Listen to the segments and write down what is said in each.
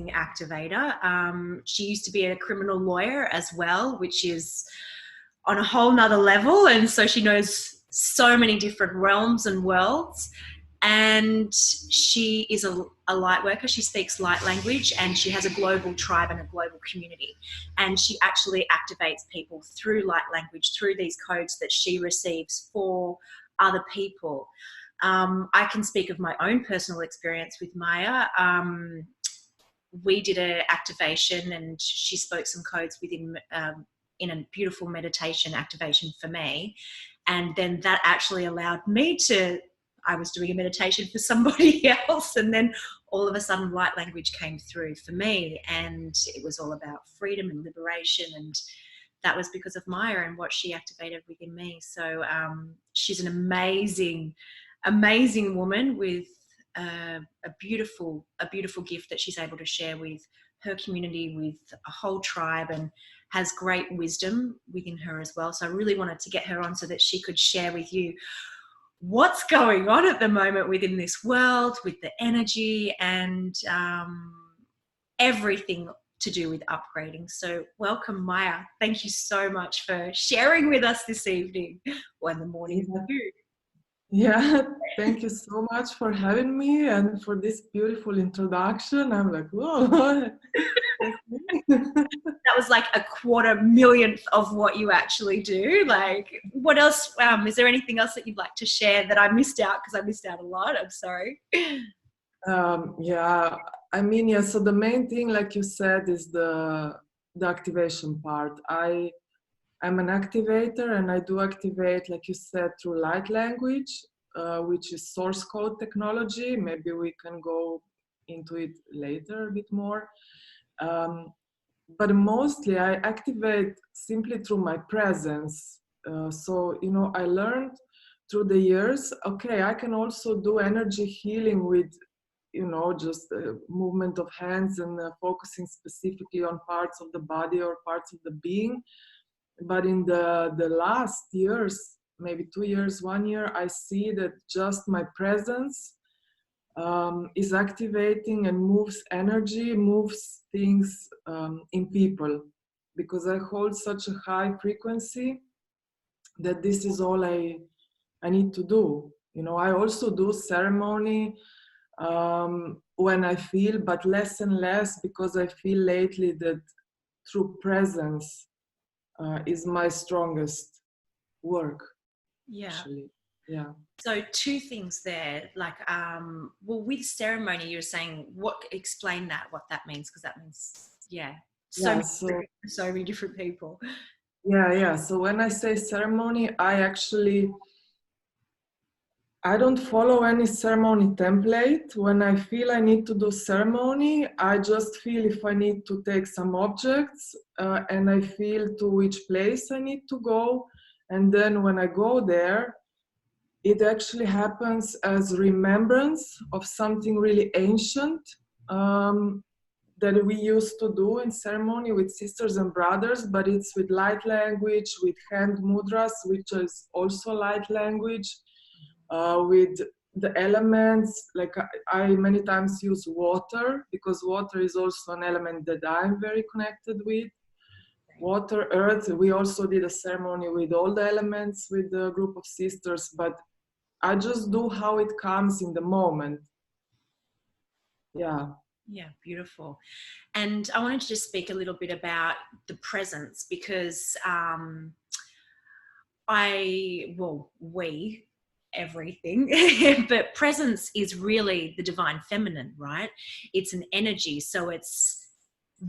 amazing activator. She used to be a criminal lawyer as well, which is on a whole nother level. And so she knows so many different realms and worlds. And she is a light worker. She speaks light language, and she has a global tribe and a global community. And she actually activates people through light language, through these codes that she receives for other people. I can speak of my own personal experience with Maja. We did an activation, and she spoke some codes within in a beautiful meditation activation for me. And then that actually allowed me to, I was doing a meditation for somebody else, and then all of a sudden light language came through for me, and it was all about freedom and liberation, and that was because of Maja and what she activated within me. So she's an amazing woman with a beautiful gift that she's able to share with her community, with a whole tribe, and has great wisdom within her as well. So I really wanted to get her on so that she could share with you what's going on at the moment within this world with the energy and everything to do with upgrading. So welcome, Maja. Thank you so much for sharing with us this evening or in the morning. Yeah, thank you so much for having me and for this beautiful introduction. I'm like, whoa. That was like 250,000th of what you actually do. Like, what else? Is there anything else that you'd like to share that I missed out? Because I missed out a lot. I'm sorry. Yeah, I mean, yeah, so the main thing, like you said, is the activation part. I'm an activator, and I do activate, like you said, through light language, which is source code technology. Maybe we can go into it later a bit more. But mostly I activate simply through my presence. So, you know, I learned through the years, okay, I can also do energy healing with, you know, just movement of hands and focusing specifically on parts of the body or parts of the being. But in the last years, maybe 2 years, 1 year, I see that just my presence is activating and moves energy, moves things in people, because I hold such a high frequency that this is all I need to do. You know, I also do ceremony when I feel, but less and less, because I feel lately that through presence is my strongest work. Yeah. Actually. Yeah. So two things there, like, well, with ceremony, you're saying, explain what that means, because that means, so many different people. Yeah. So when I say ceremony, I don't follow any ceremony template. When I feel I need to do ceremony, I just feel if I need to take some objects and I feel to which place I need to go. And then when I go there, it actually happens as remembrance of something really ancient that we used to do in ceremony with sisters and brothers, but it's with light language, with hand mudras, which is also light language, with the elements. Like I many times use water, because water is also an element that I'm very connected with. Water, earth. We also did a ceremony with all the elements with a group of sisters, but I just do how it comes in the moment. Yeah. Yeah, beautiful. And I wanted to just speak a little bit about the presence, because everything, but presence is really the divine feminine, right? It's an energy. So it's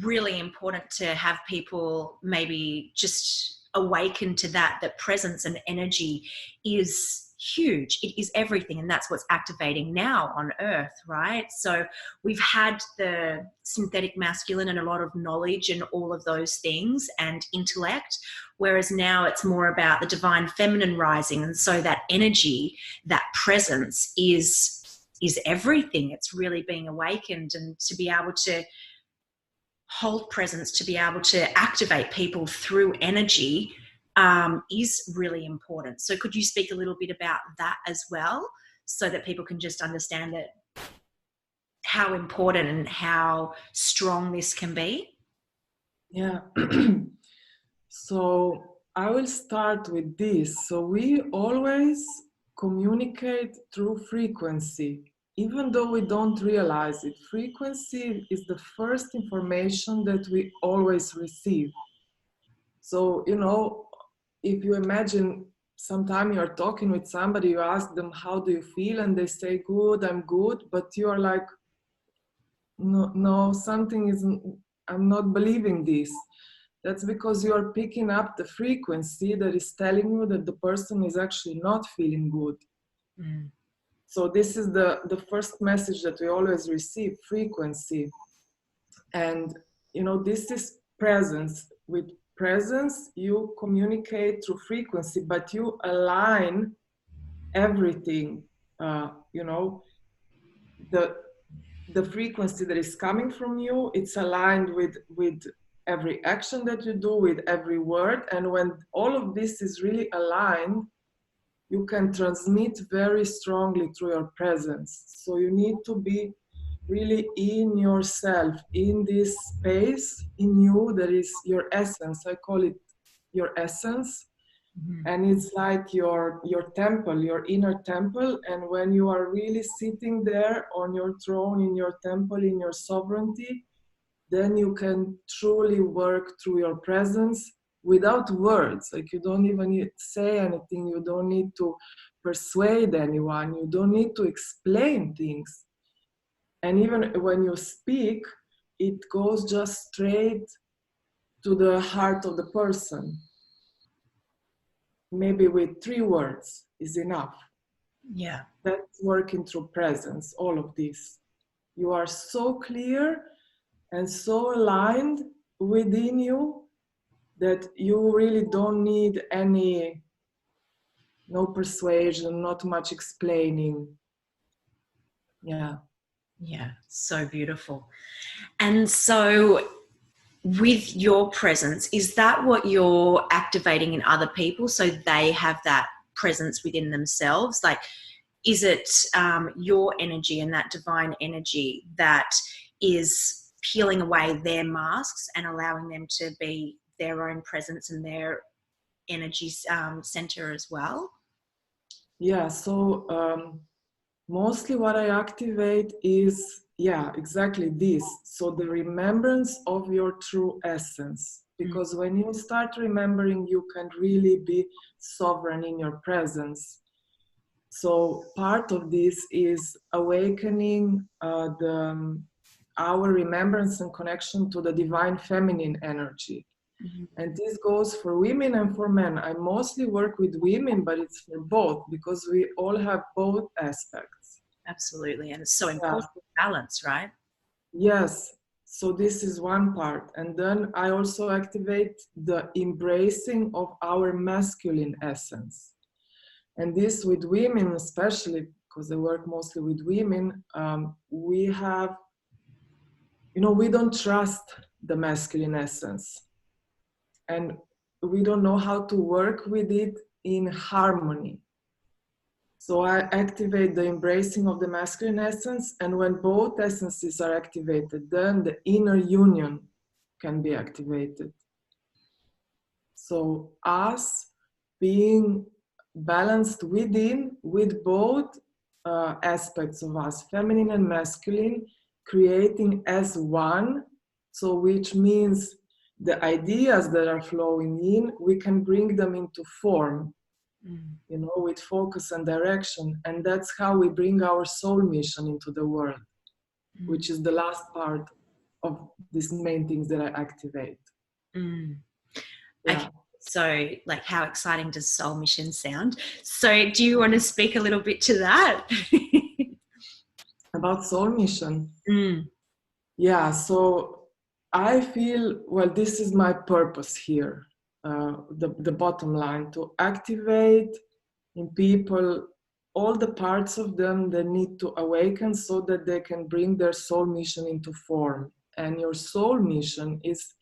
really important to have people maybe just awaken to that presence and energy is huge. It is everything, and that's what's activating now on earth, right? So we've had the synthetic masculine and a lot of knowledge and all of those things and intellect, whereas now it's more about the divine feminine rising. And so that energy, that presence is everything. It's really being awakened, and to be able to hold presence, to be able to activate people through energy is really important. So could you speak a little bit about that as well, so that people can just understand that how important and how strong this can be? Yeah. So I will start with this. So we always communicate through frequency, even though we don't realize it. Frequency is the first information that we always receive. So, if you imagine sometime you're talking with somebody, you ask them, how do you feel? And they say, good, I'm good. But you are like, no, no, something isn't, I'm not believing this. That's because you are picking up the frequency that is telling you that the person is actually not feeling good. Mm. So this is the first message that we always receive, frequency. And, this is presence. With presence, you communicate through frequency, but you align everything, the the frequency that is coming from you, it's aligned with every action that you do, with every word. And when all of this is really aligned, you can transmit very strongly through your presence. So you need to be really in yourself, in this space in you that is your essence. I call it your essence. Mm-hmm. And it's like your temple, your inner temple. And when you are really sitting there on your throne, in your temple, in your sovereignty, then you can truly work through your presence without words. Like, you don't even need to say anything, you don't need to persuade anyone, you don't need to explain things. And even when you speak, it goes just straight to the heart of the person. Maybe with 3 words is enough. Yeah. That's working through presence, all of this. You are so clear and so aligned within you that you really don't need no persuasion, not much explaining. Yeah. Yeah. So beautiful. And so, with your presence, is that what you're activating in other people so they have that presence within themselves? Like, is it your energy and that divine energy that is peeling away their masks and allowing them to be their own presence and their energy center as well? Yeah. So mostly what I activate is, yeah, exactly this. So the remembrance of your true essence. Because when you start remembering, you can really be sovereign in your presence. So part of this is awakening our remembrance and connection to the divine feminine energy. Mm-hmm. And this goes for women and for men. I mostly work with women, but it's for both because we all have both aspects. Absolutely. And it's so Yeah. important, balance, right? Yes. So this is one part. And then I also activate the embracing of our masculine essence. And this with women, especially because I work mostly with women, we have, we don't trust the masculine essence. And we don't know how to work with it in harmony. So I activate the embracing of the masculine essence, and when both essences are activated, then the inner union can be activated. So us being balanced within with both aspects of us, feminine and masculine, creating as one, so which means the ideas that are flowing in, we can bring them into form, with focus and direction. And that's how we bring our soul mission into the world, which is the last part of these main things that I activate. Yeah. Okay, so like, how exciting does soul mission sound? So do you want to speak a little bit to that? About soul mission. Yeah, so I feel, well, this is my purpose here, the bottom line, to activate in people all the parts of them that need to awaken so that they can bring their soul mission into form. And your soul mission is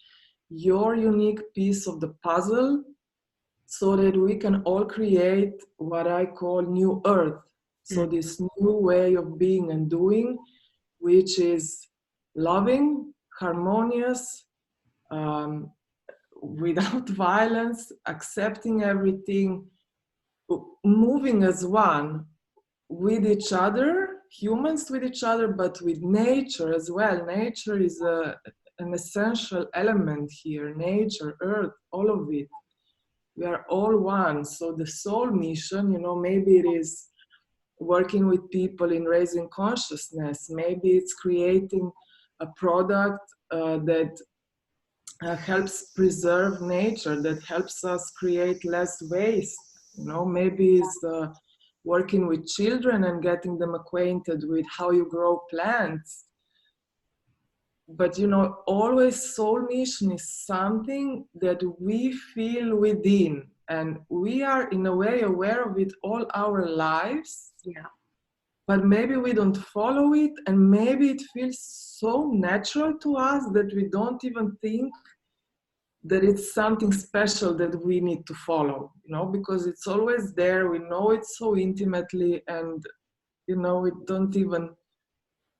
your unique piece of the puzzle so that we can all create what I call new earth. So this new way of being and doing, which is loving, harmonious, um, without violence, accepting everything, moving as one with each other, humans with each other, but with nature as well. Nature is an essential element here. Nature, earth, all of it. We are all one. So the soul mission, maybe it is working with people in raising consciousness. Maybe it's creating a product that helps preserve nature, that helps us create less waste. Maybe it's working with children and getting them acquainted with how you grow plants. But always soul mission is something that we feel within, and we are in a way aware of it all our lives. Yeah. But maybe we don't follow it, and maybe it feels so natural to us that we don't even think that it's something special that we need to follow, because it's always there. We know it so intimately, and we don't even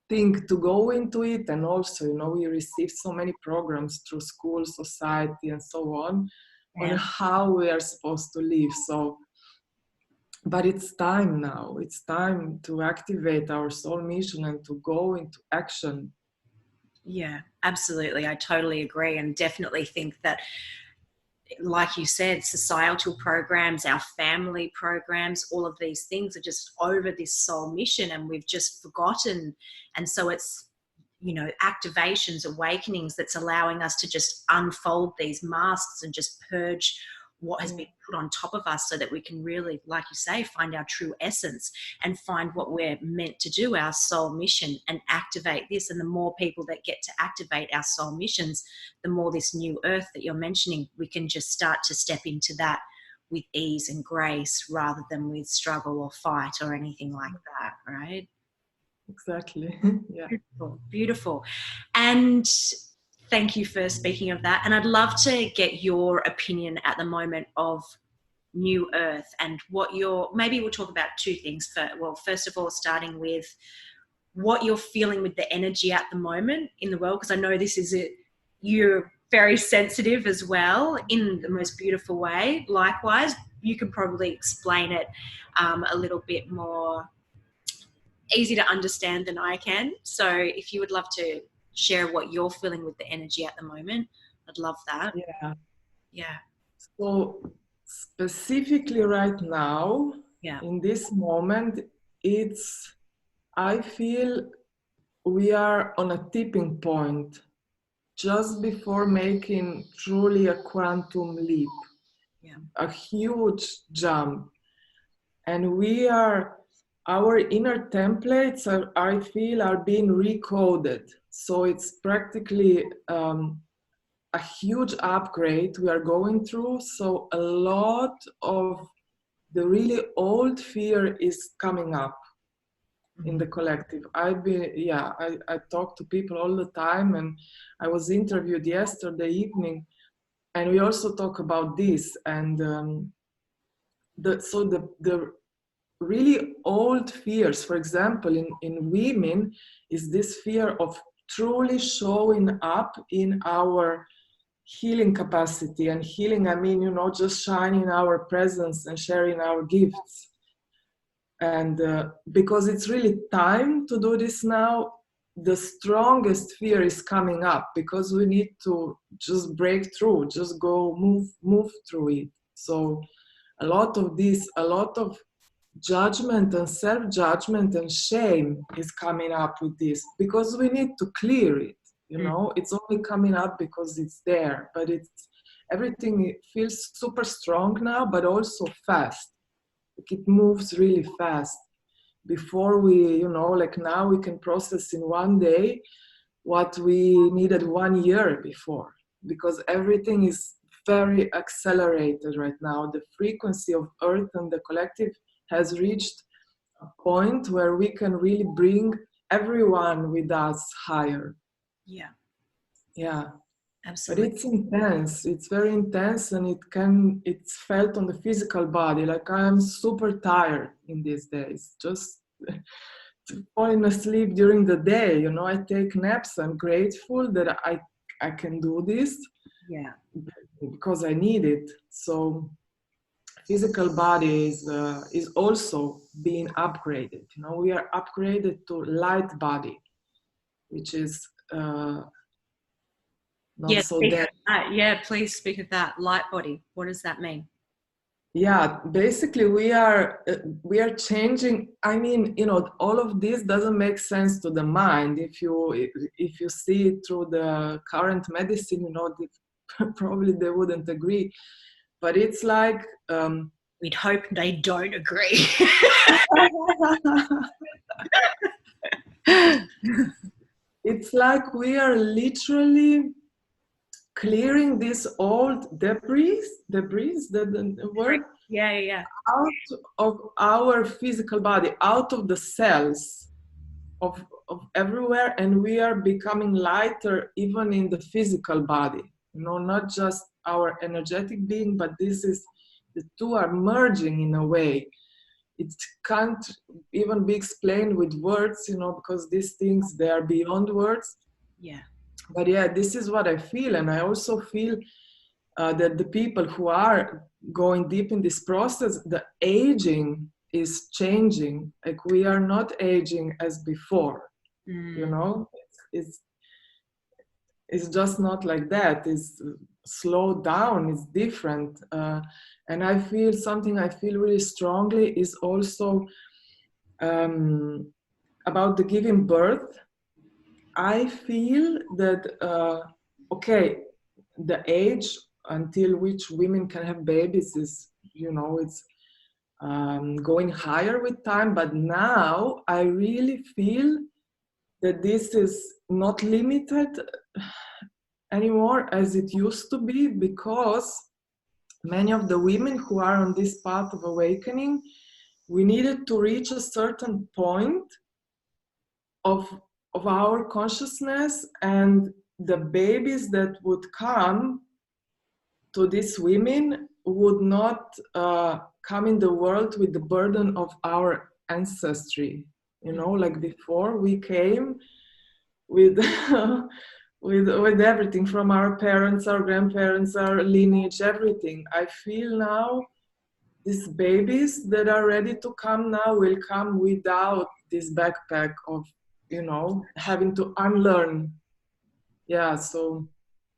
think to go into it. And also, we receive so many programs through school, society, and so on how we are supposed to live. So, but it's time now. It's time to activate our soul mission and to go into action. Yeah, absolutely. I totally agree, and definitely think that, like you said, societal programs, our family programs, all of these things are just over this soul mission, and we've just forgotten. And so it's, activations, awakenings that's allowing us to just unfold these masks and just purge what has been put on top of us, so that we can really, like you say, find our true essence and find what we're meant to do, our soul mission, and activate this. And the more people that get to activate our soul missions, the more this new earth that you're mentioning, we can just start to step into that with ease and grace, rather than with struggle or fight or anything like that, right? Exactly. Yeah. Beautiful, beautiful. And thank you for speaking of that. And I'd love to get your opinion at the moment of New Earth, and maybe we'll talk about two things. First of all, starting with what you're feeling with the energy at the moment in the world, because I know you're very sensitive as well, in the most beautiful way. Likewise, you can probably explain it a little bit more easy to understand than I can. So if you would love to share what you're feeling with the energy at the moment, I'd love that. Yeah. So specifically right now, in this moment, I feel we are on a tipping point, just before making truly a quantum leap, a huge jump. And our inner templates I feel are being recoded. So it's practically a huge upgrade we are going through. So a lot of the really old fear is coming up in the collective. I talk to people all the time, and I was interviewed yesterday evening, and we also talk about this. And the really old fears, for example, in women, is this fear of truly showing up in our healing capacity. And healing, I mean, just shining our presence and sharing our gifts. And because it's really time to do this now, the strongest fear is coming up, because we need to just break through, just go move through it. So a lot of judgment and self-judgment and shame is coming up with this, because we need to clear it. It's only coming up because it's there, but everything feels super strong now, but also fast. It moves really fast. Before we, now we can process in one day what we needed 1 year before, because everything is very accelerated right now. The frequency of Earth and the collective has reached a point where we can really bring everyone with us higher. Yeah. Absolutely. But it's intense. It's very intense, and it's felt on the physical body. Like I am super tired in these days. Just falling asleep during the day. You know, I take naps. I'm grateful that I can do this. Yeah. Because I need it. So physical body is also being upgraded. You know, we are upgraded to light body, which is not Yeah, so speak dense. of that. Yeah, please speak of that. Light body. What does that mean? Yeah, basically we are changing. I mean, you know, all of this doesn't make sense to the mind if you see it through the current medicine. You know, probably they wouldn't agree, but it's like We'd hope they don't agree. it's like we are literally clearing this old debris, the word, Yeah, yeah. out of our physical body, out of the cells of everywhere, and we are becoming lighter even in the physical body. You know, not just our energetic being, but the two are merging in a way. It can't even be explained with words, you know, because these things, they are beyond words. Yeah. But yeah, this is what I feel. And I also feel that the people who are going deep in this process, the aging is changing. Like we are not aging as before, you know. It's just not like that. It's slowed down, it's different. And I feel something I feel really strongly is also about the giving birth. I feel that, okay, the age until which women can have babies is, you know, it's going higher with time. But now I really feel that this is not limited anymore as it used to be, because many of the women who are on this path of awakening, we needed to reach a certain point of our consciousness, and the babies that would come to these women would not come in the world with the burden of our ancestry. You know, like before we came with with everything from our parents, our grandparents, our lineage, everything. I feel now these babies that are ready to come now will come without this backpack of, you know, having to unlearn. Yeah, so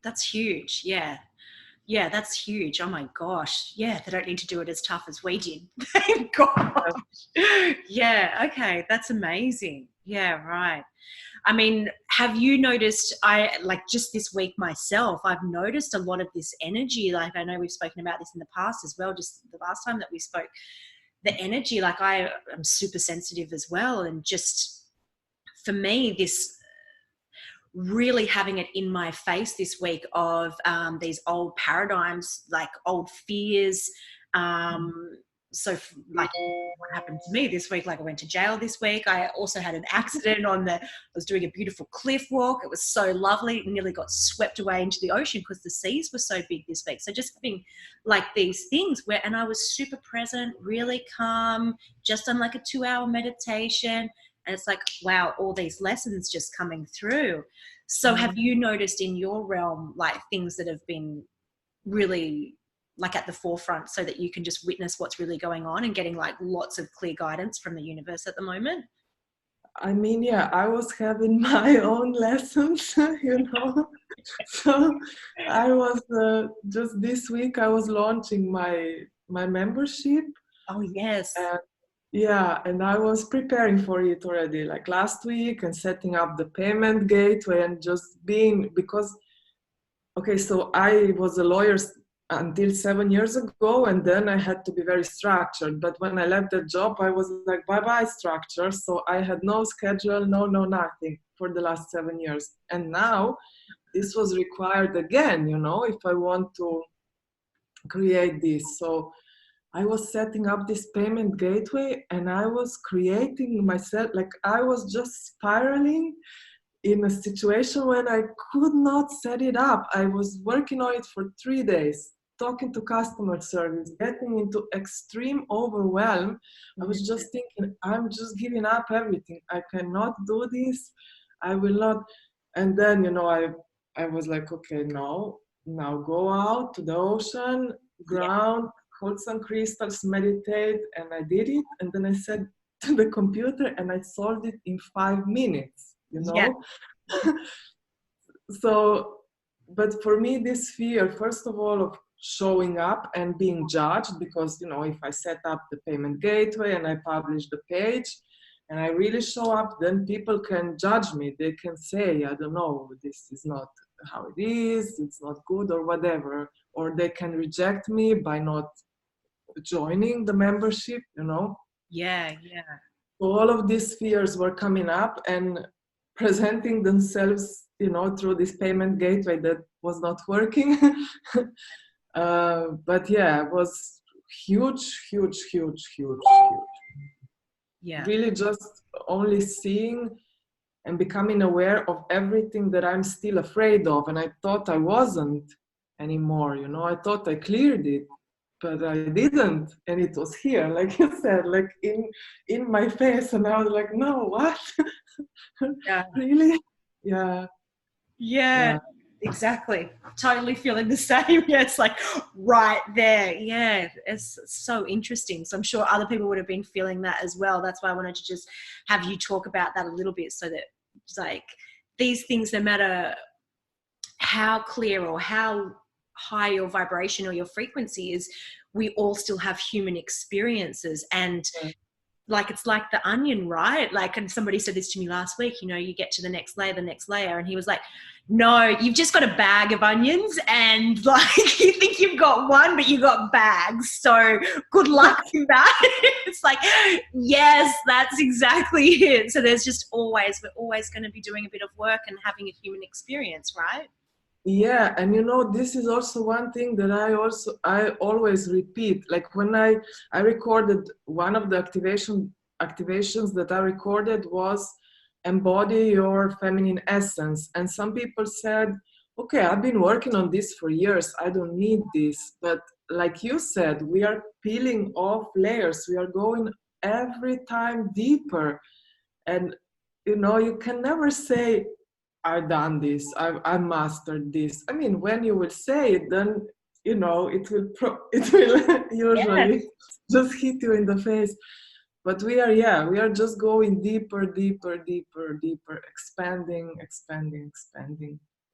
That's huge. Yeah. Yeah, that's huge. Oh my gosh. Yeah, they don't need to do it as tough as we did. Thank gosh. Yeah, okay. That's amazing. Yeah, right. I mean, have you noticed, I like just this week myself, I've noticed a lot of this energy. Like I know we've spoken about this in the past as well, just the last time that we spoke, the energy, like I am super sensitive as well. And just for me, this really having it in my face this week of these old paradigms, like old fears. So like what happened to me this week, like I went to jail this week. I also had an accident I was doing a beautiful cliff walk. It was so lovely. It nearly got swept away into the ocean because the seas were so big this week. So just having like these things and I was super present, really calm, just done like a 2-hour meditation. And it's like, wow, all these lessons just coming through. So have you noticed in your realm, like things that have been really like at the forefront so that you can just witness what's really going on and getting like lots of clear guidance from the universe at the moment? I mean, yeah, I was having my own lessons, you know. So I was just this week I was launching my membership. Oh, yes. And yeah, and I was preparing for it already, like last week, and setting up the payment gateway and just being, because, okay, so I was a lawyer until 7 years ago, and then I had to be very structured. But when I left the job, I was like, bye-bye structure. So I had no schedule, no nothing for the last 7 years. And now this was required again, you know, if I want to create this. So I was setting up this payment gateway, and I was creating myself, like I was just spiraling in a situation when I could not set it up. I was working on it for 3 days. talking to customer service, getting into extreme overwhelm. I was just thinking, I'm just giving up everything. I cannot do this. I will not. And then, I was like, okay, no, now go out to the ocean, ground, hold some crystals, meditate. And I did it. And then I said to the computer, and I solved it in 5 minutes, Yeah. So, but for me, this fear, first of all, of showing up and being judged, because, if I set up the payment gateway and I publish the page and I really show up, then people can judge me. They can say, I don't know, this is not how it is, it's not good or whatever. Or they can reject me by not joining the membership, Yeah. So all of these fears were coming up and presenting themselves, through this payment gateway that was not working. But yeah, it was huge. Yeah. Really just only seeing and becoming aware of everything that I'm still afraid of. And I thought I wasn't anymore, I thought I cleared it, but I didn't. And it was here, like you said, like in my face. And I was like, no, what? Yeah. Really? Yeah. Yeah, exactly. Totally feeling the same. Yeah, it's like right there. Yeah, it's so interesting. So I'm sure other people would have been feeling that as well. That's why I wanted to just have you talk about that a little bit, so that it's like these things, no matter how clear or how high your vibration or your frequency is, we all still have human experiences. And like, it's like the onion, right? Like, and somebody said this to me last week, you get to the next layer, and he was like, no, you've just got a bag of onions, and like, you think you've got one, but you got bags. So good luck in that. It's like, yes, that's exactly it. So we're always going to be doing a bit of work and having a human experience, right? Yeah, and this is also one thing that I always repeat. Like when I recorded one of the activations that I recorded was embody your feminine essence. And some people said, okay, I've been working on this for years, I don't need this. But like you said, we are peeling off layers, we are going every time deeper. And you can never say, I've done this, I mastered this. I mean, when you will say it, then it will usually just hit you in the face. But we are just going deeper, expanding.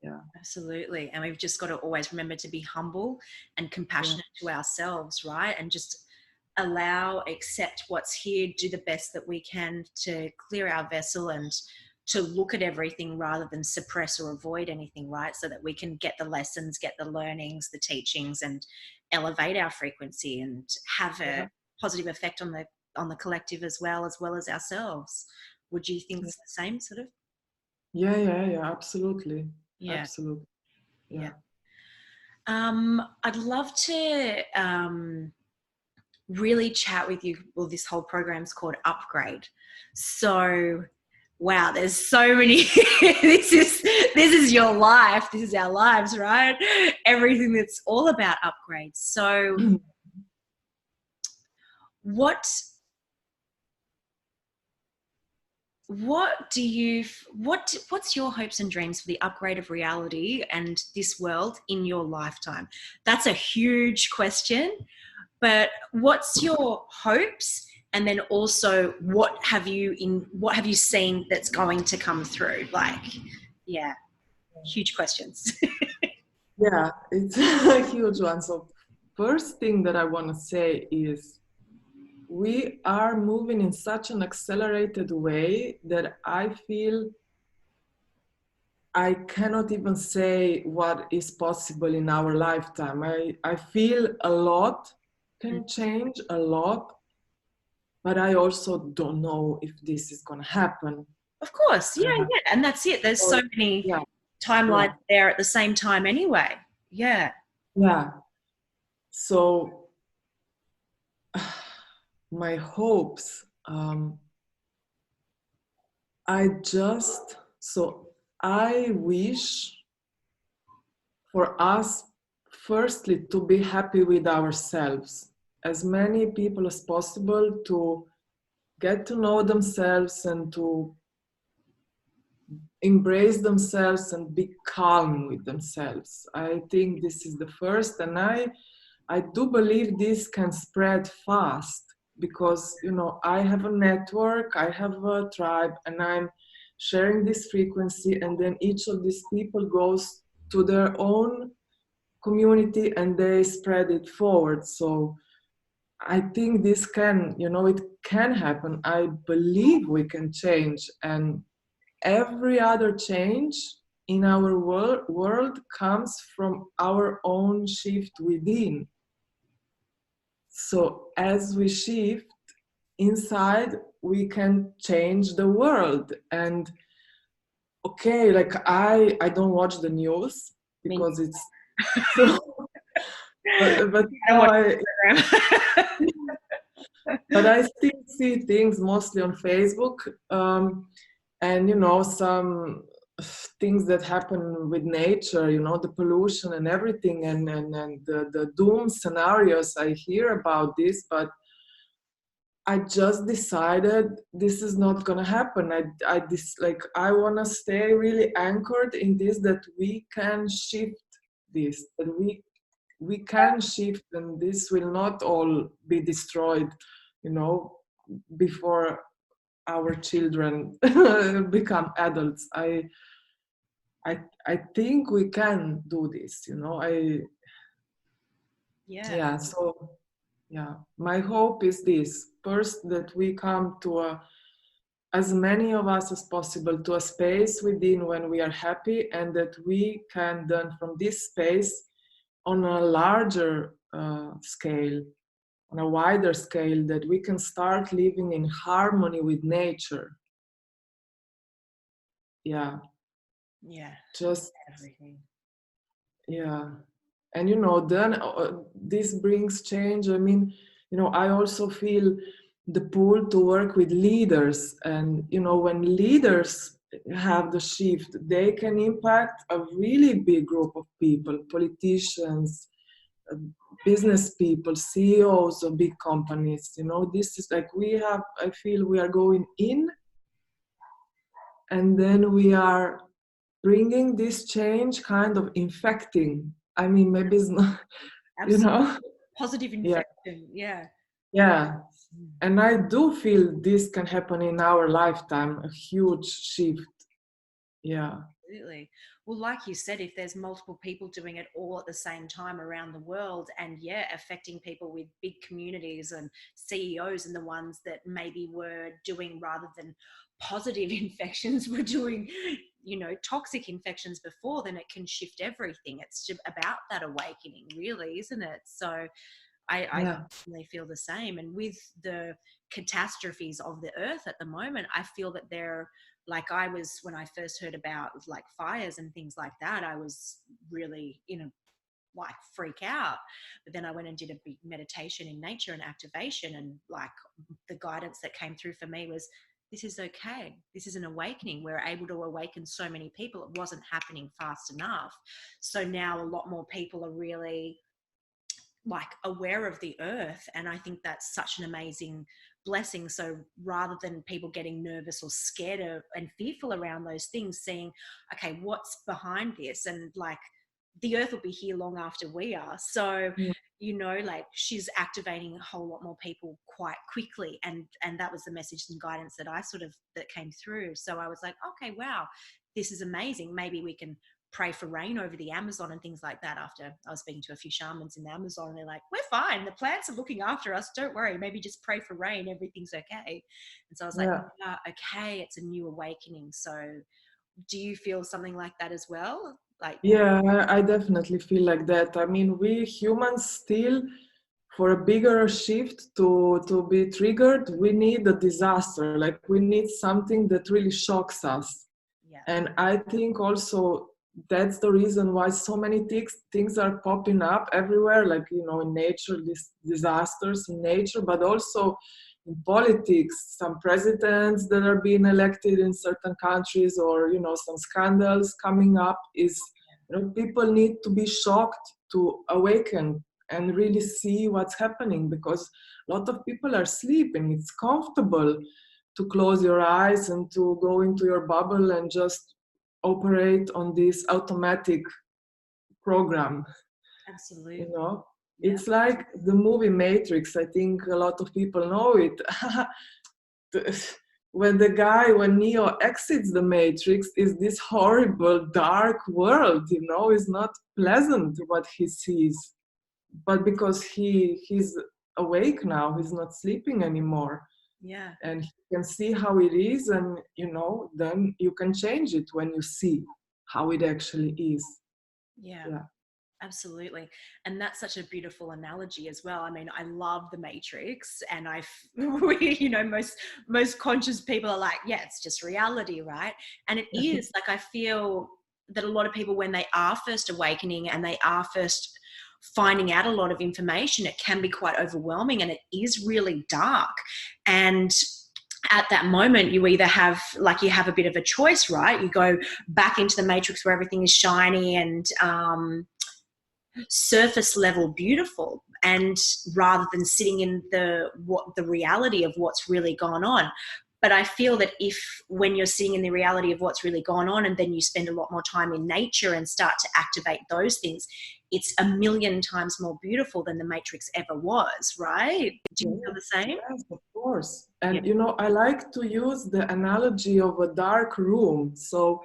Yeah. Absolutely. And we've just got to always remember to be humble and compassionate to ourselves, right? And just accept what's here, do the best that we can to clear our vessel and to look at everything rather than suppress or avoid anything, right? So that we can get the lessons, get the learnings, the teachings, and elevate our frequency and have a positive effect on the collective as well as ourselves. Would you think it's the same sort of? Yeah, absolutely. Yeah. Absolutely. Yeah. I'd love to really chat with you. Well, this whole program's called Upgrade. So, wow, there's so many. this is your life. This is our lives, right? Everything that's all about upgrades. So, what's your hopes and dreams for the upgrade of reality and this world in your lifetime? That's a huge question. But what's your hopes? And then also, what have you seen that's going to come through? Like, yeah, huge questions. Yeah, it's a huge one. So first thing that I want to say is we are moving in such an accelerated way that I feel I cannot even say what is possible in our lifetime. I feel a lot can change, a lot, but I also don't know if this is going to happen. Of course, yeah. And that's it. There's so many timelines there at the same time anyway. Yeah. Yeah. So my hopes, I wish for us, firstly, to be happy with ourselves. As many people as possible to get to know themselves and to embrace themselves and be calm with themselves. I think this is the first, and I do believe this can spread fast because, you know, I have a network, I have a tribe, and I'm sharing this frequency, and then each of these people goes to their own community and they spread it forward. So I think this can, you know, it can happen. I believe we can change, and every other change in our world comes from our own shift within. So as we shift inside, we can change the world. And okay, like I don't watch the news because it's so, but no, but I still see things mostly on Facebook, and you know, some things that happen with nature, you know, the pollution and everything, and the doom scenarios. I hear about this, but I just decided this is not gonna happen. I wanna stay really anchored in this, that we can shift this, that we can shift, and this will not all be destroyed, you know, before our children become adults. I think we can do this, you know. Yeah, so yeah, my hope is this: first, that we come to as many of us as possible to a space within when we are happy, and that we can then from this space on a larger scale, on a wider scale, that we can start living in harmony with nature. Yeah, just everything. Yeah, and you know, then this brings change. I mean, you know, I also feel the pull to work with leaders, and you know, when leaders have the shift, they can impact a really big group of people: politicians, uh, business people, CEOs of big companies. You know, this is like I feel we are going in, and then we are bringing this change, kind of infecting. I mean, maybe it's not, Absolutely. you know. Positive infection. Yeah. And I do feel this can happen in our lifetime, a huge shift. Yeah. Absolutely. Well, like you said, if there's multiple people doing it all at the same time around the world, and affecting people with big communities and CEOs, and the ones that maybe were doing, rather than positive infections, were doing, you know, toxic infections before, then it can shift everything. It's just about that awakening, really, isn't it? So I definitely feel the same. And with the catastrophes of the earth at the moment, I feel that they're like, I was, when I first heard about like fires and things like that, I was really, you know, like freak out. But then I went and did a big meditation in nature and activation, and like the guidance that came through for me was, this is okay. This is an awakening. We're able to awaken so many people. It wasn't happening fast enough. So now a lot more people are really like aware of the earth, and I think that's such an amazing blessing. So rather than people getting nervous or scared and fearful around those things, seeing, okay, what's behind this, and like the earth will be here long after we are. So you know, like she's activating a whole lot more people quite quickly, and that was the message and guidance that I sort of that came through. So I was like, okay, wow, this is amazing. Maybe we can pray for rain over the Amazon and things like that. After I was speaking to a few shamans in the Amazon, and they're like, we're fine, the plants are looking after us, don't worry, maybe just pray for rain, everything's okay. And so I was like, okay, it's a new awakening. So do you feel something like that as well? Like, yeah, I definitely feel like that. I mean, we humans still, for a bigger shift to be triggered, we need a disaster. Like we need something that really shocks us. And I think also that's the reason why so many things are popping up everywhere, like, you know, in nature, these disasters in nature, but also in politics, some presidents that are being elected in certain countries, or, you know, some scandals coming up, is People need to be shocked to awaken and really see what's happening, because a lot of people are sleeping. It's comfortable to close your eyes and to go into your bubble and just operate on this automatic program. Absolutely. Yeah. It's like the movie Matrix. I think a lot of people know it. When Neo exits the Matrix, is this horrible dark world, is not pleasant what he sees. But because he's awake now, he's not sleeping anymore. Yeah. And he can see how it is, and then you can change it when you see how it actually is. Yeah. Absolutely. And that's such a beautiful analogy as well. I mean, I love the Matrix, and most conscious people are like, yeah, it's just reality, right? And it is. Like, I feel that a lot of people, when they are first awakening and they are first finding out a lot of information, it can be quite overwhelming, and it is really dark. And at that moment, you either have a bit of a choice, right? You go back into the Matrix where everything is shiny and surface level beautiful, and rather than sitting in the reality of what's really gone on. But I feel that when you're sitting in the reality of what's really gone on, and then you spend a lot more time in nature and start to activate those things, it's a million times more beautiful than the Matrix ever was, right? Do you feel the same? Yes, of course. And I like to use the analogy of a dark room. So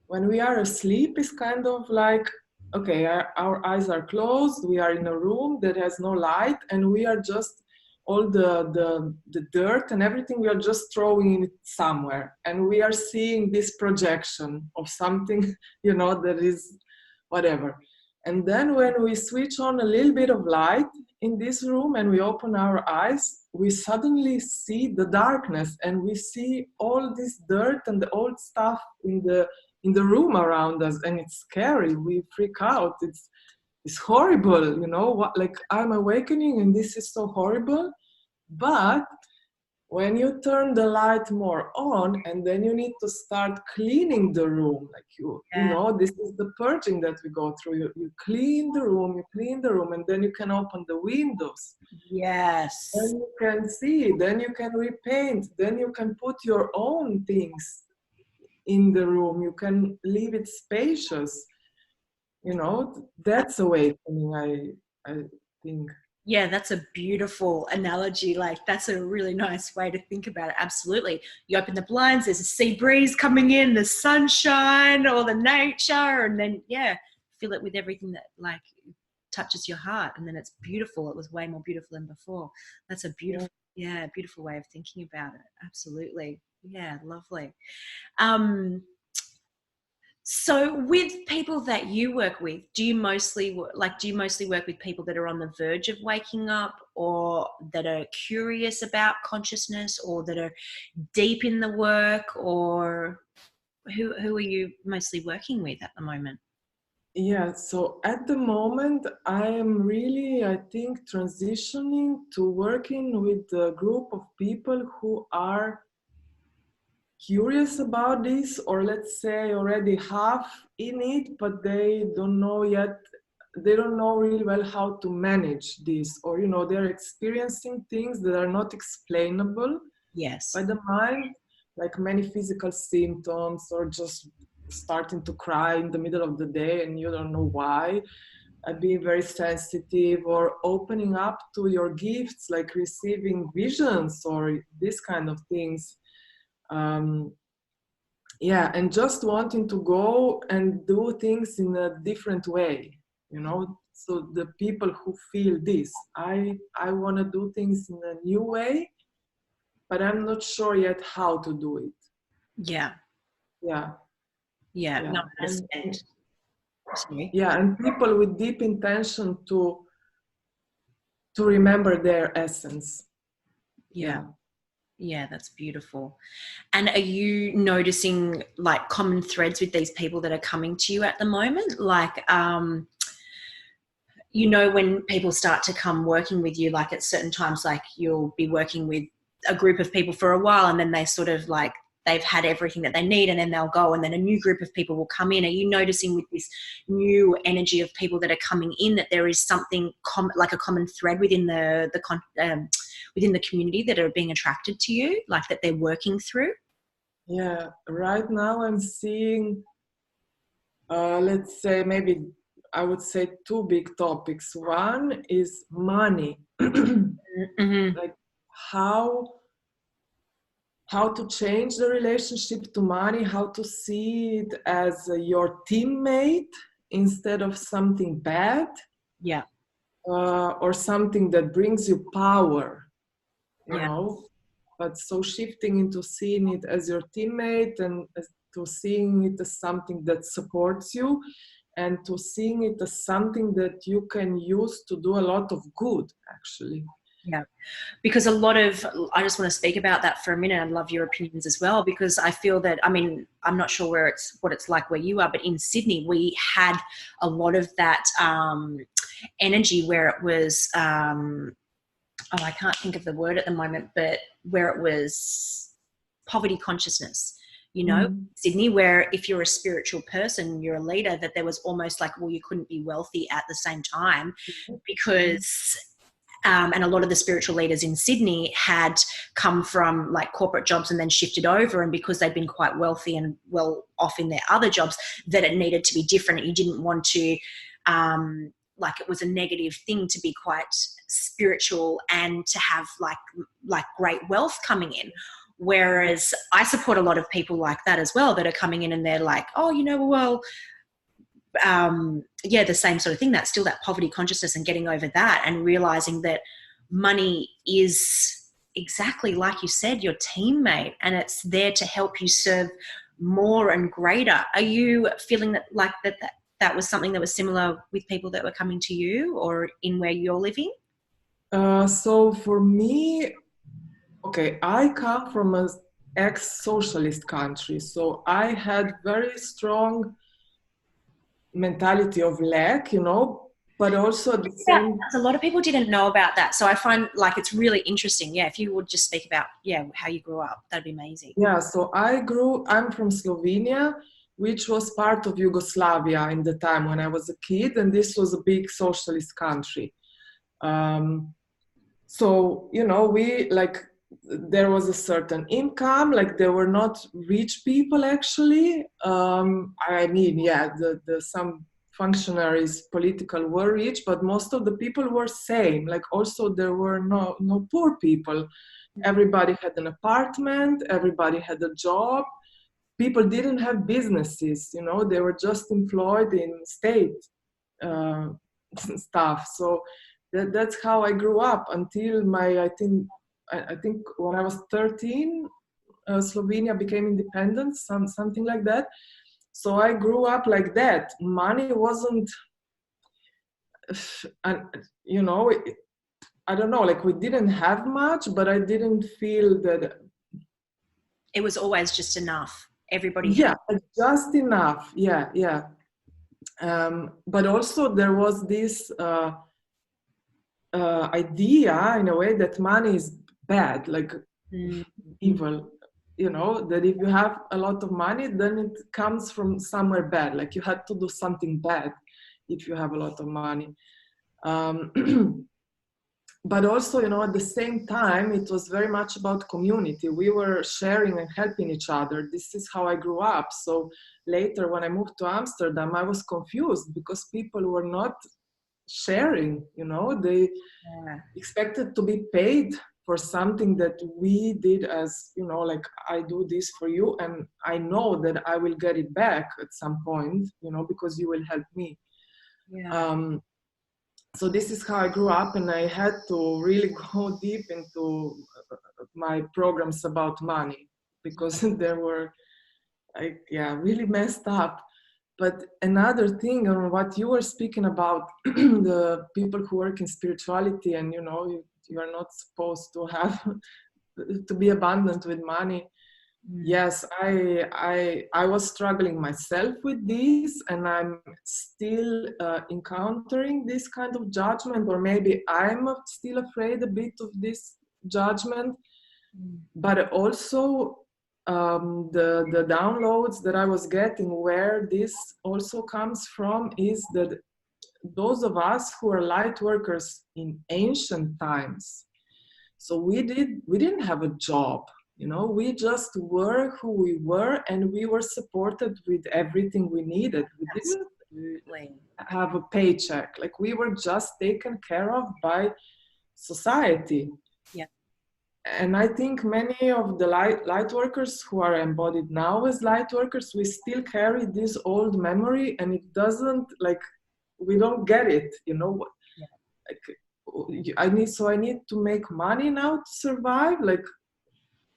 when we are asleep, it's kind of like, okay, our eyes are closed, we are in a room that has no light, and we are just all the dirt and everything, we are just throwing it somewhere, and we are seeing this projection of something that is whatever. And then when we switch on a little bit of light in this room and we open our eyes, we suddenly see the darkness, and we see all this dirt and the old stuff in the room around us, and it's scary. We freak out. It's horrible, like I'm awakening and this is so horrible. But when you turn the light more on, and then you need to start cleaning the room, like this is the purging that we go through. You clean the room, and then you can open the windows. Yes. Then you can see, then you can repaint, then you can put your own things in the room. You can leave it spacious. That's awakening, I think. Yeah, that's a beautiful analogy. Like, that's a really nice way to think about it. Absolutely. You open the blinds, there's a sea breeze coming in, the sunshine, or the nature, and then, fill it with everything that, like, touches your heart, and then it's beautiful. It was way more beautiful than before. That's a beautiful way of thinking about it. Absolutely. Yeah, lovely. So with people that you work with, do you mostly work with people that are on the verge of waking up, or that are curious about consciousness, or that are deep in the work, or who are you mostly working with at the moment? Yeah, so at the moment, I am really, I think, transitioning to working with a group of people who are curious about this, or let's say already half in it, but they don't know yet, they don't know really well how to manage this, or they're experiencing things that are not explainable by the mind, like many physical symptoms, or just starting to cry in the middle of the day and you don't know why, being very sensitive, or opening up to your gifts, like receiving visions or this kind of things. And just wanting to go and do things in a different way, so the people who feel this, I want to do things in a new way, but I'm not sure yet how to do it. Yeah. No, I understand. Sorry. Yeah, and people with deep intention to remember their essence. Yeah, that's beautiful. And are you noticing, like, common threads with these people that are coming to you at the moment? Like, when people start to come working with you, like at certain times, like you'll be working with a group of people for a while, and then they sort of like, they've had everything that they need, and then they'll go, and then a new group of people will come in. Are you noticing with this new energy of people that are coming in that there is something like a common thread within within the community that are being attracted to you, like that they're working through? Yeah, right now I'm seeing, let's say, maybe I would say two big topics. One is money, Mm-hmm. like how to change the relationship to money, how to see it as your teammate instead of something bad, Yeah. or something that brings you power, you Yeah. know. But so shifting into seeing it as your teammate, and to seeing it as something that supports you, and to seeing it as something that you can use to do a lot of good, actually. Yeah. Because I just want to speak about that for a minute. I'd love your opinions as well, because I feel that, I mean, I'm not sure what it's like where you are, but in Sydney, we had a lot of that energy where it was, I can't think of the word at the moment, but where it was poverty consciousness, Sydney, where if you're a spiritual person, you're a leader, that there was almost like, well, you couldn't be wealthy at the same time because and a lot of the spiritual leaders in Sydney had come from like corporate jobs and then shifted over, and because they'd been quite wealthy and well off in their other jobs, that it needed to be different. You didn't want to like it was a negative thing to be quite spiritual and to have like great wealth coming in. Whereas I support a lot of people like that as well, that are coming in and they're like, oh, well, the same sort of thing. That's still that poverty consciousness, and getting over that and realizing that money is exactly like you said, your teammate, and it's there to help you serve more and greater. Are you feeling that like that was something that was similar with people that were coming to you or in where you're living? So for me, okay, I come from an ex-socialist country, so I had very strong mentality of lack, but also at the same. A lot of people didn't know about that, so I find like it's really interesting. Yeah, if you would just speak about how you grew up, that'd be amazing. Yeah, so I'm from Slovenia, which was part of Yugoslavia in the time when I was a kid, and this was a big socialist country. So we like, there was a certain income, like there were not rich people actually. I mean, yeah, the some functionaries, political, were rich, but most of the people were same. Like also there were no poor people. Everybody had an apartment, everybody had a job. People didn't have businesses, they were just employed in state uh, stuff. So that's how I grew up until I think when I was 13, Slovenia became independent, something like that. So I grew up like that. Money wasn't, I don't know, like we didn't have much, but I didn't feel that. It was always just enough. Everybody Yeah, just enough. Yeah. But also there was this idea in a way that money is bad, like evil, that if you have a lot of money, then it comes from somewhere bad, like you had to do something bad if you have a lot of money. But also, at the same time, it was very much about community. We were sharing and helping each other. This is how I grew up. So later when I moved to Amsterdam, I was confused because people were not sharing, they expected to be paid for something that we did, as like, I do this for you and I know that I will get it back at some point, because you will help me. So this is how I grew up, and I had to really go deep into my programs about money, because there were really messed up. But another thing on what you were speaking about, the people who work in spirituality, and you are not supposed to have to be abundant with money. Yes, I was struggling myself with this, and I'm still encountering this kind of judgment, or maybe I'm still afraid a bit of this judgment. But also the downloads that I was getting, where this also comes from, is that those of us who are light workers in ancient times, so we didn't have a job, you know, we just were who we were, and we were supported with everything we needed. We didn't Absolutely. have a paycheck, like we were just taken care of by society. Yeah. And I think many of the light workers who are embodied now as light workers, we still carry this old memory, and it doesn't, like, we don't get it, you know. Yeah. Like, I need to make money now to survive. Like,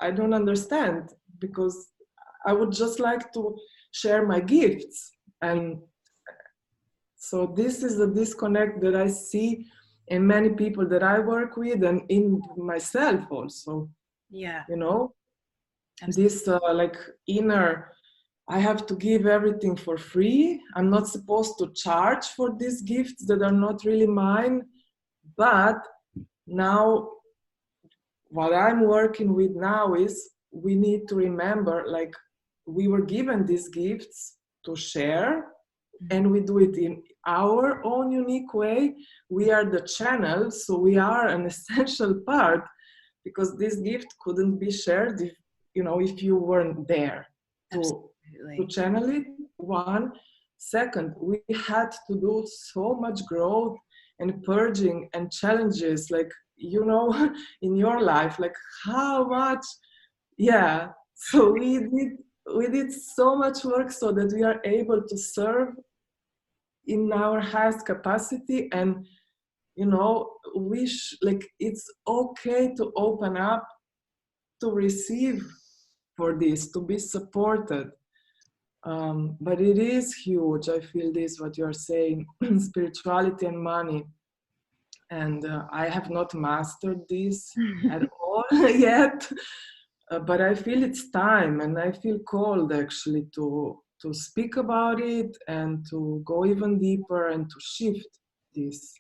I don't understand, because I would just like to share my gifts. And so this is a disconnect that I see in many people that I work with, and in myself also. Yeah. You know, Absolutely. this like inner, I have to give everything for free. I'm not supposed to charge for these gifts that are not really mine. But now, what I'm working with now is, we need to remember, like, we were given these gifts to share, and we do it in our own unique way. We are the channel, so we are an essential part, because this gift couldn't be shared if, you know, if you weren't there to channel it. One. Second, we had to do so much growth and purging and challenges, like, you know, in your life, like how much, yeah. So we did so much work so that we are able to serve in our highest capacity. And, you know, like, it's okay to open up, to receive for this, to be supported. But it is huge. I feel this, what you're saying, spirituality and money. And I have not mastered this at all yet. But I feel it's time, and I feel called actually to speak about it, and to go even deeper, and to shift this.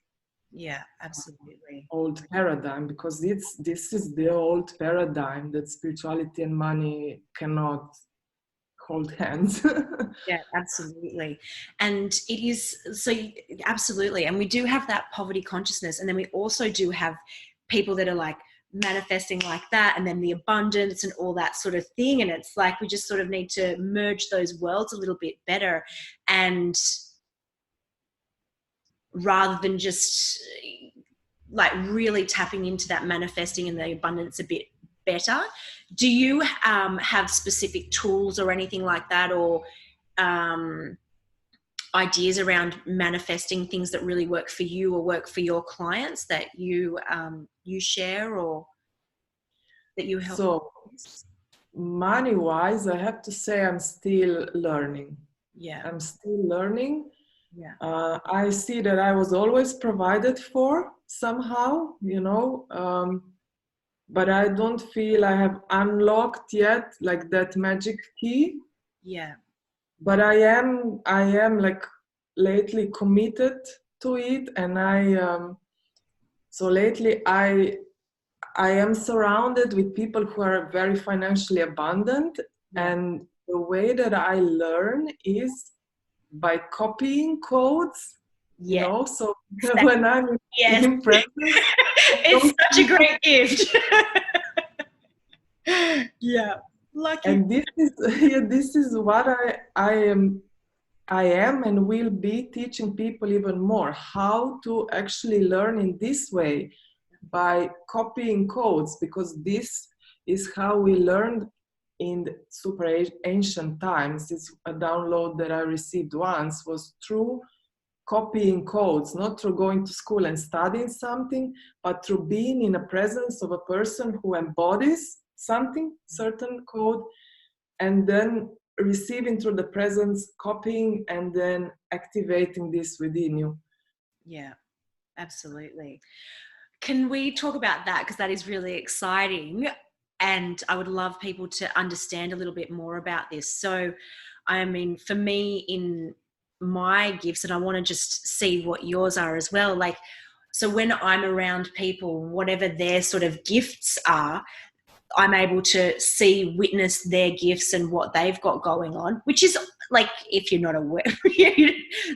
Yeah, absolutely. Old paradigm, because this is the old paradigm that spirituality and money cannot hold hands. Yeah, absolutely. And it is so, absolutely. And we do have that poverty consciousness. And then we also do have people that are like manifesting like that, and then the abundance and all that sort of thing. And it's like we just sort of need to merge those worlds a little bit better. And rather than just like really tapping into that manifesting and the abundance a bit better. Do you have specific tools or anything like that, or ideas around manifesting things that really work for you or work for your clients that you share or that you help? So, money wise, I have to say I'm still learning. Yeah. I'm still learning. Yeah. I see that I was always provided for somehow, you know, but I don't feel I have unlocked yet, like, that magic key. Yeah. But I am like lately committed to it, and so lately I am surrounded with people who are very financially abundant. Yeah. And the way that I learn is by copying codes, you Yeah. know. So when I'm Yes. in presence, It's such a great gift. Yeah. Lucky. and this is this is what I am and will be teaching people even more, how to actually learn in this way, by copying codes, because this is how we learned in the super ancient times. It's a download that I received once, was through copying codes, not through going to school and studying something, but through being in the presence of a person who embodies something, certain code, and then receiving through the presence, copying, and then activating this within you. Yeah, absolutely. Can we talk about that? Because that is really exciting. And I would love people to understand a little bit more about this. So, I mean, for me, in my gifts, and I want to just see what yours are as well. Like, so when I'm around people, whatever their sort of gifts are, I'm able to see, witness their gifts and what they've got going on, which is like, if you're not aware,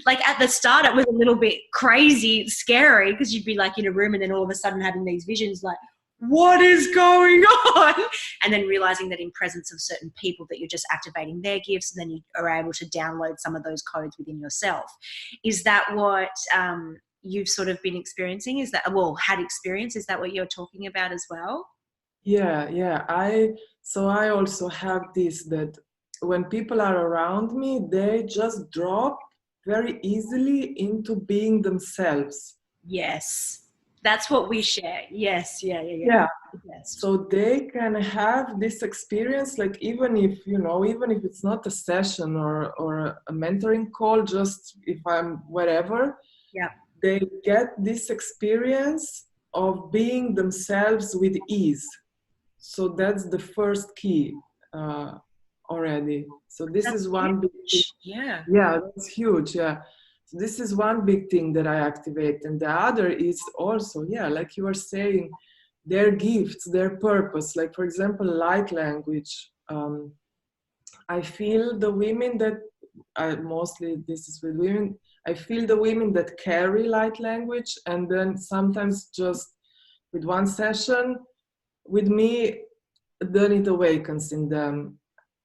like at the start, it was a little bit crazy, scary, because you'd be like in a room and then all of a sudden having these visions like, what is going on? And then realizing that in presence of certain people that you're just activating their gifts, and then you are able to download some of those codes within yourself. Is that what you've sort of been experiencing? Is that, well, had experience? Is that what you're talking about as well? Yeah. I also have this, that when people are around me, they just drop very easily into being themselves. Yes. That's what we share. Yes. Yeah. Yeah. Yes. So they can have this experience, like even if, even if it's not a session or a mentoring call, just if I'm wherever, Yeah. they get this experience of being themselves with ease. So that's the first key already. So this That's is one big thing. huge. Yeah. Yeah, that's huge. Yeah. So this is one big thing that I activate. And the other is also, yeah, like you were saying, their gifts, their purpose. Like, for example, light language. I feel the women that, mostly this is with women, I feel the women that carry light language, and then sometimes just with one session with me, then it awakens in them.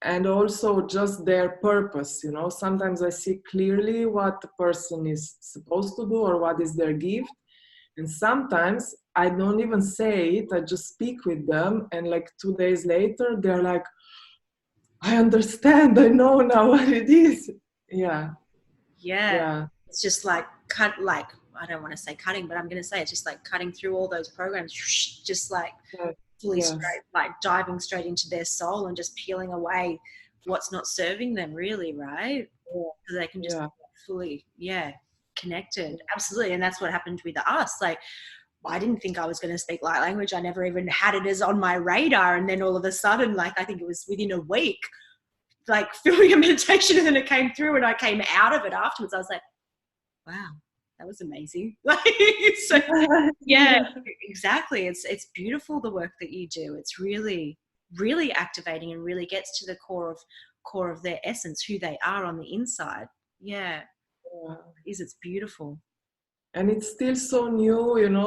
And also just their purpose, sometimes I see clearly what the person is supposed to do or what is their gift. And sometimes I don't even say it, I just speak with them, and like 2 days later they're like, I understand, I know now what it is. Yeah. Yeah. Yeah. It's just like I don't want to say cutting, but I'm going to say it's just like cutting through all those programs, just like Yes. fully Yes. straight, like diving straight into their soul and just peeling away what's not serving them, really, right? So they can just Yeah. fully, connected. Absolutely. And that's what happened with us. Like, I didn't think I was going to speak light language. I never even had it as on my radar. And then all of a sudden, like, I think it was within a week, like filming a meditation, and then it came through and I came out of it afterwards. I was like, wow, that was amazing. Like, so yeah, exactly. It's beautiful, the work that you do. It's really, really activating and really gets to the core of their essence, who they are on the inside. Yeah, Yeah. it's beautiful. And it's still so new,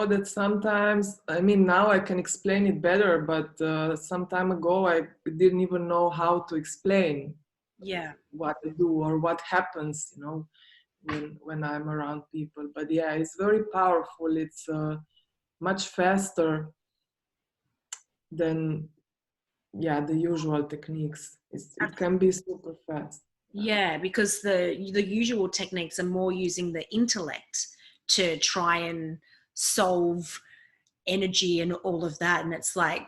that sometimes, I mean, now I can explain it better, but some time ago I didn't even know how to explain Yeah. what I do or what happens, when I'm around people. But yeah, it's very powerful. It's much faster than, yeah, the usual techniques. It can be super fast. Yeah, because the usual techniques are more using the intellect to try and solve energy and all of that, and it's like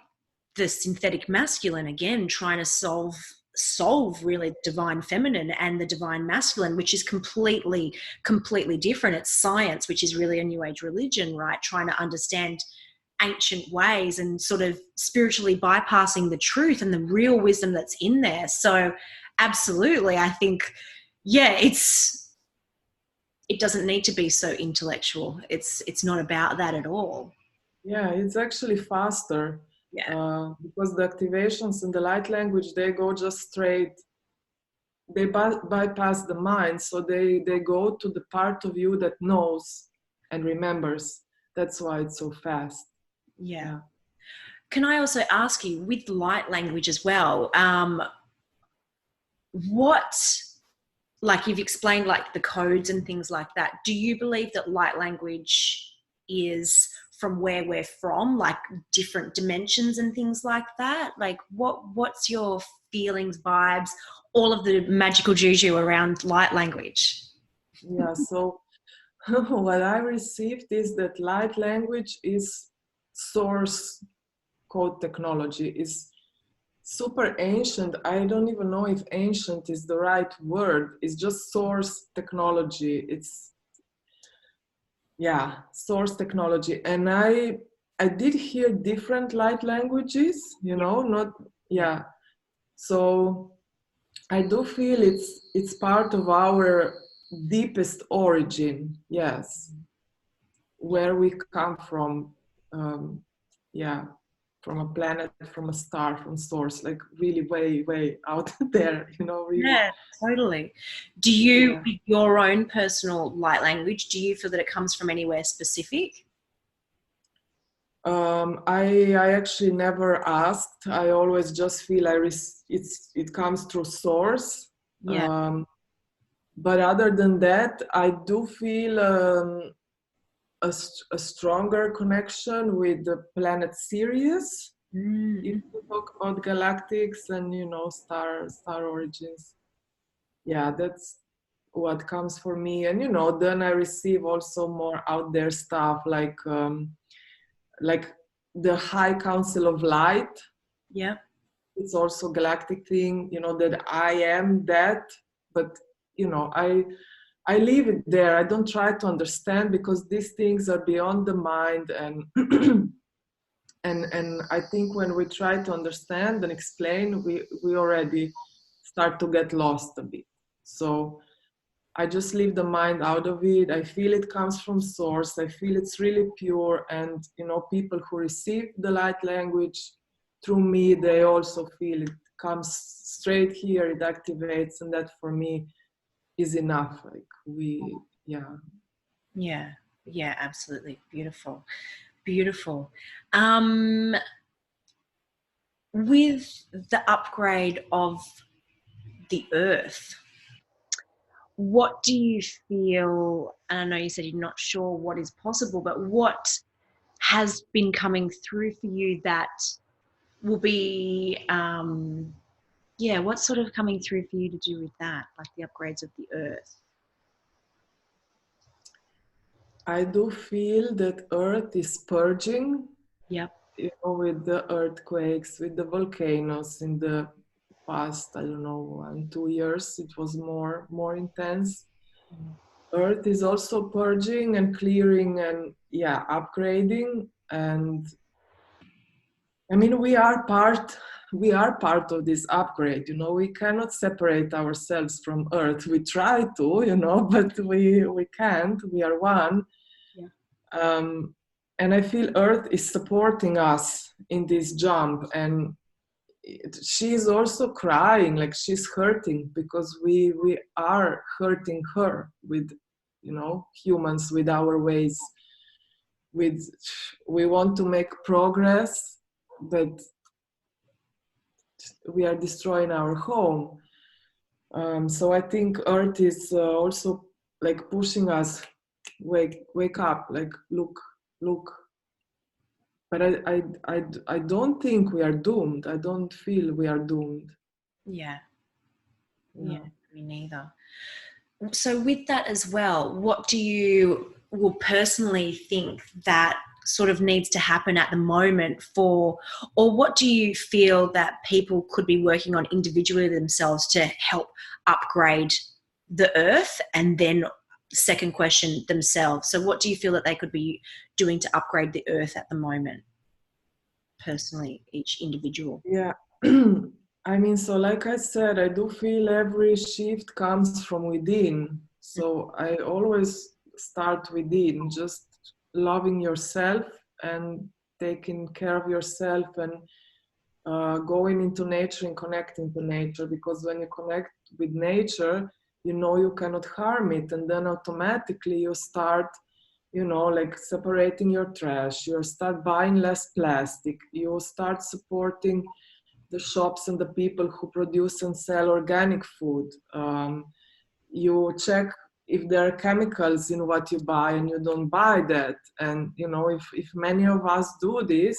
the synthetic masculine again trying to solve really divine feminine and the divine masculine, which is completely different. It's science, which is really a new age religion, right? Trying to understand ancient ways and sort of spiritually bypassing the truth and the real wisdom that's in there. So absolutely, I think, yeah, it doesn't need to be so intellectual. It's not about that at all. Yeah, it's actually faster Yeah. because the activations in the light language, they go just straight. They bypass the mind, so they go to the part of you that knows and remembers. That's why it's so fast. Yeah. Yeah. Can I also ask you, with light language as well, what, like you've explained, like the codes and things like that, do you believe that light language is from where we're from, like different dimensions and things like that? Like what's your feelings, vibes, all of the magical juju around light language? Yeah. So what I received is that light language is source code technology, is super ancient. I don't even know if ancient is the right word. It's just source technology. It's, yeah, source technology. And I did hear different light languages, Yeah. not, Yeah. yeah. So I do feel it's part of our deepest origin, yes, Yeah. where we come from. Yeah, from a planet, from a star, from source, like really way out there, you know, really. Yeah, totally. Do you, Yeah. with your own personal light language, do you feel that it comes from anywhere specific? I actually never asked. I always just feel it comes through source. Yeah. But other than that, I do feel a stronger connection with the planet Sirius. If Mm. you talk about galactics and star origins, yeah, that's what comes for me. And then I receive also more out there stuff like the High Council of Light. Yeah. It's also galactic thing, that I am that, but I leave it there. I don't try to understand because these things are beyond the mind, and and I think when we try to understand and explain, we already start to get lost a bit. So I just leave the mind out of it. I feel it comes from source. I feel it's really pure. And, people who receive the light language through me, they also feel it comes straight here, it activates. And that for me is enough. Yeah. Yeah. Yeah, absolutely. Beautiful. Beautiful. Um, with the upgrade of the earth, what do you feel? And I know you said you're not sure what is possible, but what has been coming through for you that will be, yeah, what's sort of coming through for you to do with that, like the upgrades of the earth? I do feel that Earth is purging, Yep. with the earthquakes, with the volcanoes in the past, I don't know, 1, 2 years, it was more intense. Earth is also purging and clearing and upgrading. And I mean, we are part of this upgrade. We cannot separate ourselves from Earth. We try to, but we can't. We are one. Yeah. And I feel Earth is supporting us in this jump, and she's also crying, like she's hurting because we are hurting her with humans, with our ways, with we want to make progress, but we are destroying our home. So I think Earth is also like pushing us, wake up, like look. But I don't think we are doomed. I don't feel we are doomed. Yeah. Yeah, Yeah. me neither. So with that as well, what do you will personally think that sort of needs to happen at the moment for, or what do you feel that people could be working on individually themselves to help upgrade the earth? And then second question, themselves. So what do you feel that they could be doing to upgrade the earth at the moment? Personally, each individual. Yeah. I mean, so like I said, I do feel every shift comes from within. So I always start within, just loving yourself and taking care of yourself, and going into nature and connecting to nature. Because when you connect with nature, you cannot harm it. And then automatically you start like separating your trash, you start buying less plastic, you start supporting the shops and the people who produce and sell organic food. You check if there are chemicals in what you buy and you don't buy that. And if many of us do this,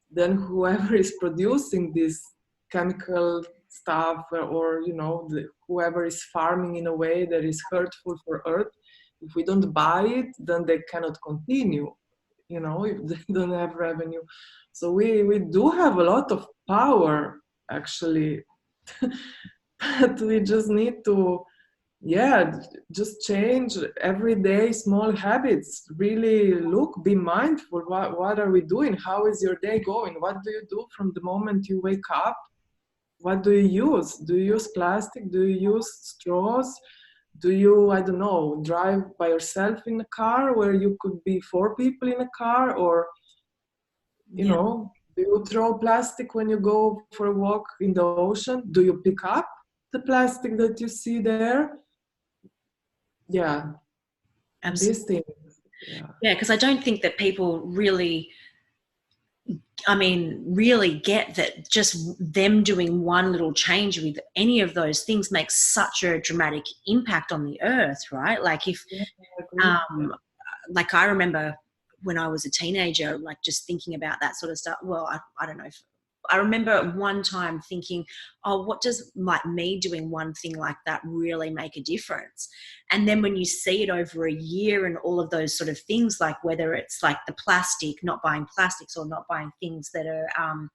then whoever is producing this chemical stuff, or whoever is farming in a way that is hurtful for earth, if we don't buy it, then they cannot continue, if they don't have revenue. So we do have a lot of power, actually. But we just need to, just change everyday small habits. Really look, be mindful. What are we doing? How is your day going? What do you do from the moment you wake up? What do you use? Do you use plastic? Do you use straws? Do you, I don't know, drive by yourself in a car where you could be 4 people in a car? Or Yeah. Do you throw plastic when you go for a walk in the ocean? Do you pick up the plastic that you see there? Yeah, Absolutely. these things. Yeah. Yeah, because I don't think that people really, I mean, really get that just them doing one little change with any of those things makes such a dramatic impact on the earth, right? Like if, Yeah, I agree. um, like I remember when I was a teenager, like just thinking about that sort of stuff. Well, I don't know if I remember one time thinking, oh, what does like me doing one thing like that really make a difference? And then when you see it over a year and all of those sort of things, like whether it's like the plastic, not buying plastics or not buying things that are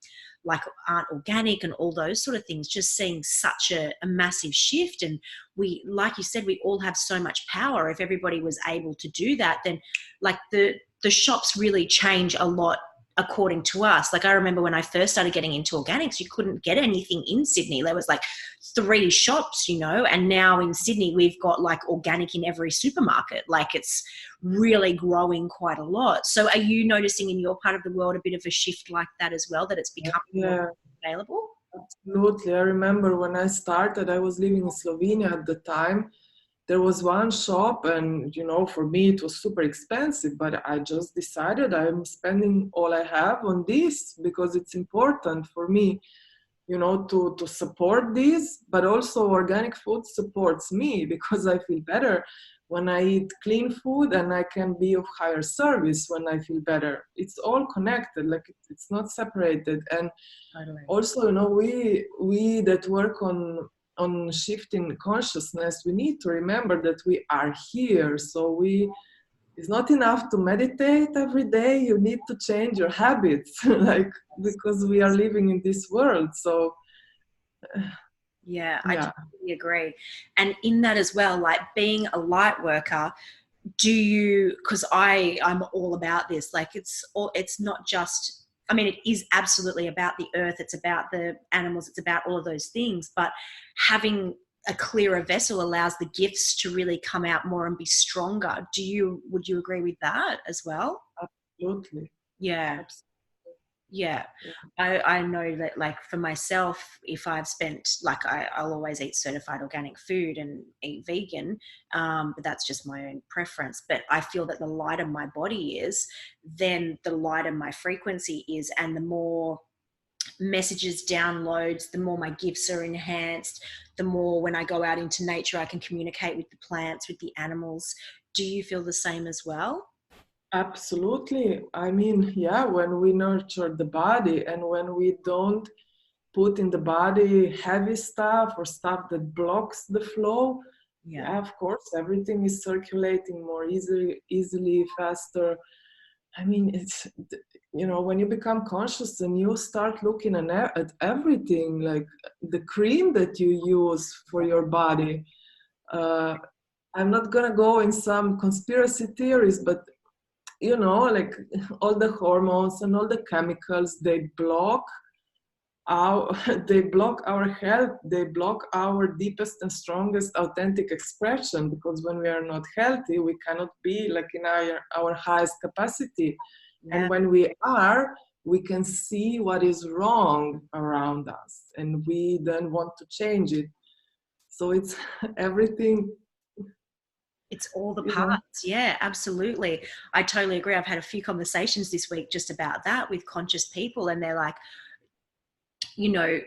like aren't organic and all those sort of things, just seeing such a massive shift. And we, like you said, we all have so much power. If everybody was able to do that, then like the shops really change a lot according to us. Like I remember when I first started getting into organics, you couldn't get anything in Sydney. There was like 3 shops, you know, and now in Sydney we've got like organic in every supermarket. Like it's really growing quite a lot. So are you noticing in your part of the world a bit of a shift like that as well, that it's becoming Yeah, more available? absolutely. I remember when I started, I was living in Slovenia at the time. There was one shop, and for me it was super expensive, but I just decided I'm spending all I have on this because it's important for me, to support this. But also organic food supports me because I feel better when I eat clean food, and I can be of higher service when I feel better. It's all connected, like it's not separated. And Totally. also, we that work on shifting consciousness, we need to remember that we are here. So it's not enough to meditate every day. You need to change your habits, like, because we are living in this world. So Yeah, I yeah. totally agree. And in that as well, like being a light worker, do you, because I'm all about this, like it's not just, I mean, it is absolutely about the earth, it's about the animals, it's about all of those things, but having a clearer vessel allows the gifts to really come out more and be stronger. Would you agree with that as well? Absolutely. Yeah. Absolutely. Yeah, Yeah. I know that, like for myself, if I've spent, like I'll always eat certified organic food and eat vegan, but that's just my own preference. But I feel that the lighter my body is, then the lighter my frequency is, and the more messages, downloads, the more my gifts are enhanced, the more when I go out into nature, I can communicate with the plants, with the animals. Do you feel the same as well? Absolutely. I mean, yeah, when we nurture the body and when we don't put in the body heavy stuff or stuff that blocks the flow, Yeah. yeah, of course, everything is circulating more easily, faster. I mean, when you become conscious and you start looking at everything, like the cream that you use for your body. Uh, I'm not gonna go in some conspiracy theories, but like all the hormones and all the chemicals, they block our they block our health, they block our deepest and strongest authentic expression, because when we are not healthy, we cannot be like in our highest capacity. Yeah. And when we are, we can see what is wrong around us, and we then want to change it. So it's everything, It's all the you know. parts. Yeah, absolutely. I totally agree. I've had a few conversations this week just about that with conscious people, and they're like, you know,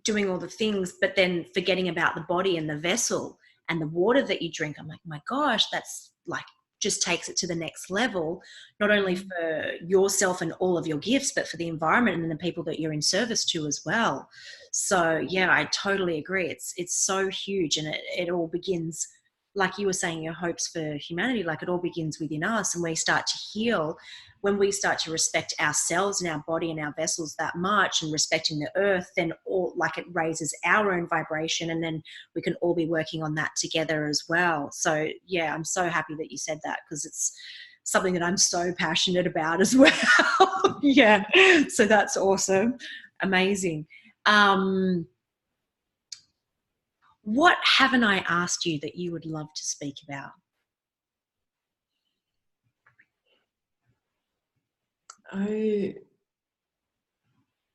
doing all the things, but then forgetting about the body and the vessel and the water that you drink. I'm like, my gosh, that's like just takes it to the next level, not only for yourself and all of your gifts, but for the environment and the people that you're in service to as well. So yeah, I totally agree. It's so huge, and it all begins, like you were saying, your hopes for humanity, like it all begins within us, and we start to heal when we start to respect ourselves and our body and our vessels that much, and respecting the earth, then all like it raises our own vibration, and then we can all be working on that together as well. So yeah, I'm so happy that you said that, because it's something that I'm so passionate about as well. Yeah, so that's awesome. Amazing. What haven't I asked you that you would love to speak about? I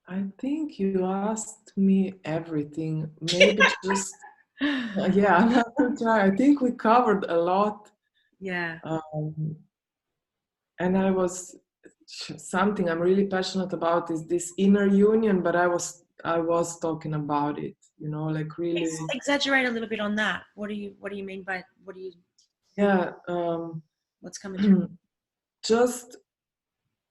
I think you asked me everything. Maybe just, yeah, I'm gonna try. I think we covered a lot. Yeah. Um, and something I'm really passionate about is this inner union, but I was talking about it, like really, Exaggerate a little bit on that. What do you mean by yeah, what's coming through? just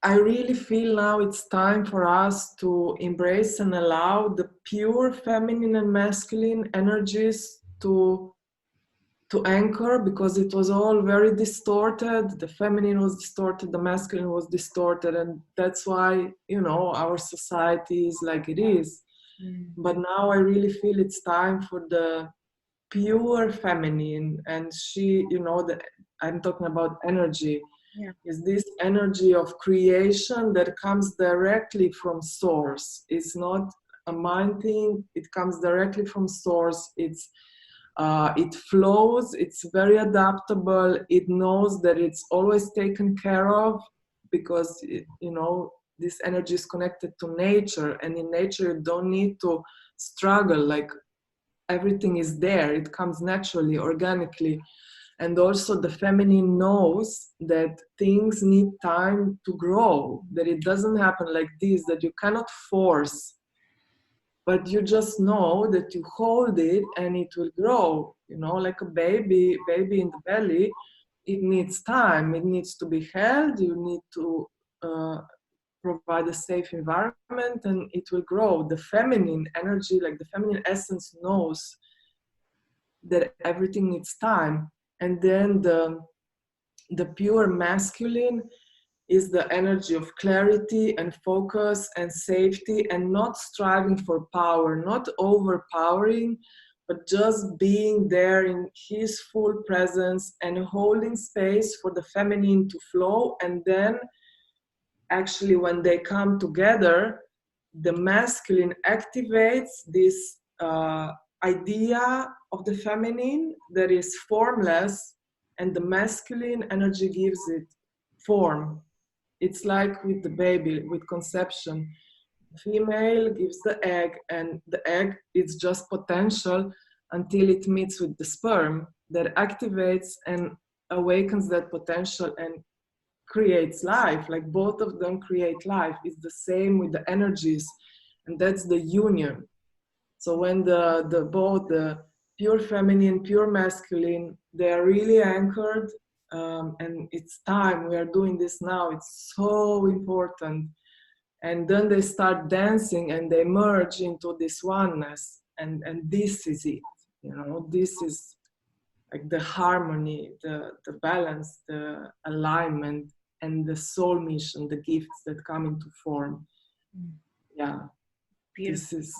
I really feel now it's time for us to embrace and allow the pure feminine and masculine energies to anchor, because it was all very distorted. The feminine was distorted, the masculine was distorted, and that's why our society is like it is. Mm. But now I really feel it's time for the pure feminine, and I'm talking about energy, Yeah. is this energy of creation that comes directly from source. It's not a mind thing, it comes directly from source. It flows, it's very adaptable, it knows that it's always taken care of, because this energy is connected to nature, and in nature you don't need to struggle. Like, everything is there, it comes naturally, organically. And also the feminine knows that things need time to grow, that it doesn't happen like this, that you cannot force, but you just know that you hold it and it will grow, like a baby in the belly. It needs time, it needs to be held, you need to uh, provide a safe environment, and it will grow. The feminine energy, like the feminine essence, knows that everything needs time. And then the pure masculine is the energy of clarity and focus and safety, and not striving for power, not overpowering, but just being there in his full presence and holding space for the feminine to flow. And then, actually, when they come together, the masculine activates this idea of the feminine that is formless, and the masculine energy gives it form. It's like with the baby, with conception. Female gives the egg, and the egg is just potential until it meets with the sperm that activates and awakens that potential and creates life. Like, both of them create life. It's the same with the energies, and that's the union. So when the both the pure feminine, pure masculine, they are really anchored, and it's time. We are doing this now. It's so important. And then they start dancing and they merge into this oneness, and this is it. This is like the harmony, the balance, the alignment, and the soul mission, the gifts that come into form. Yeah, Beautiful. this is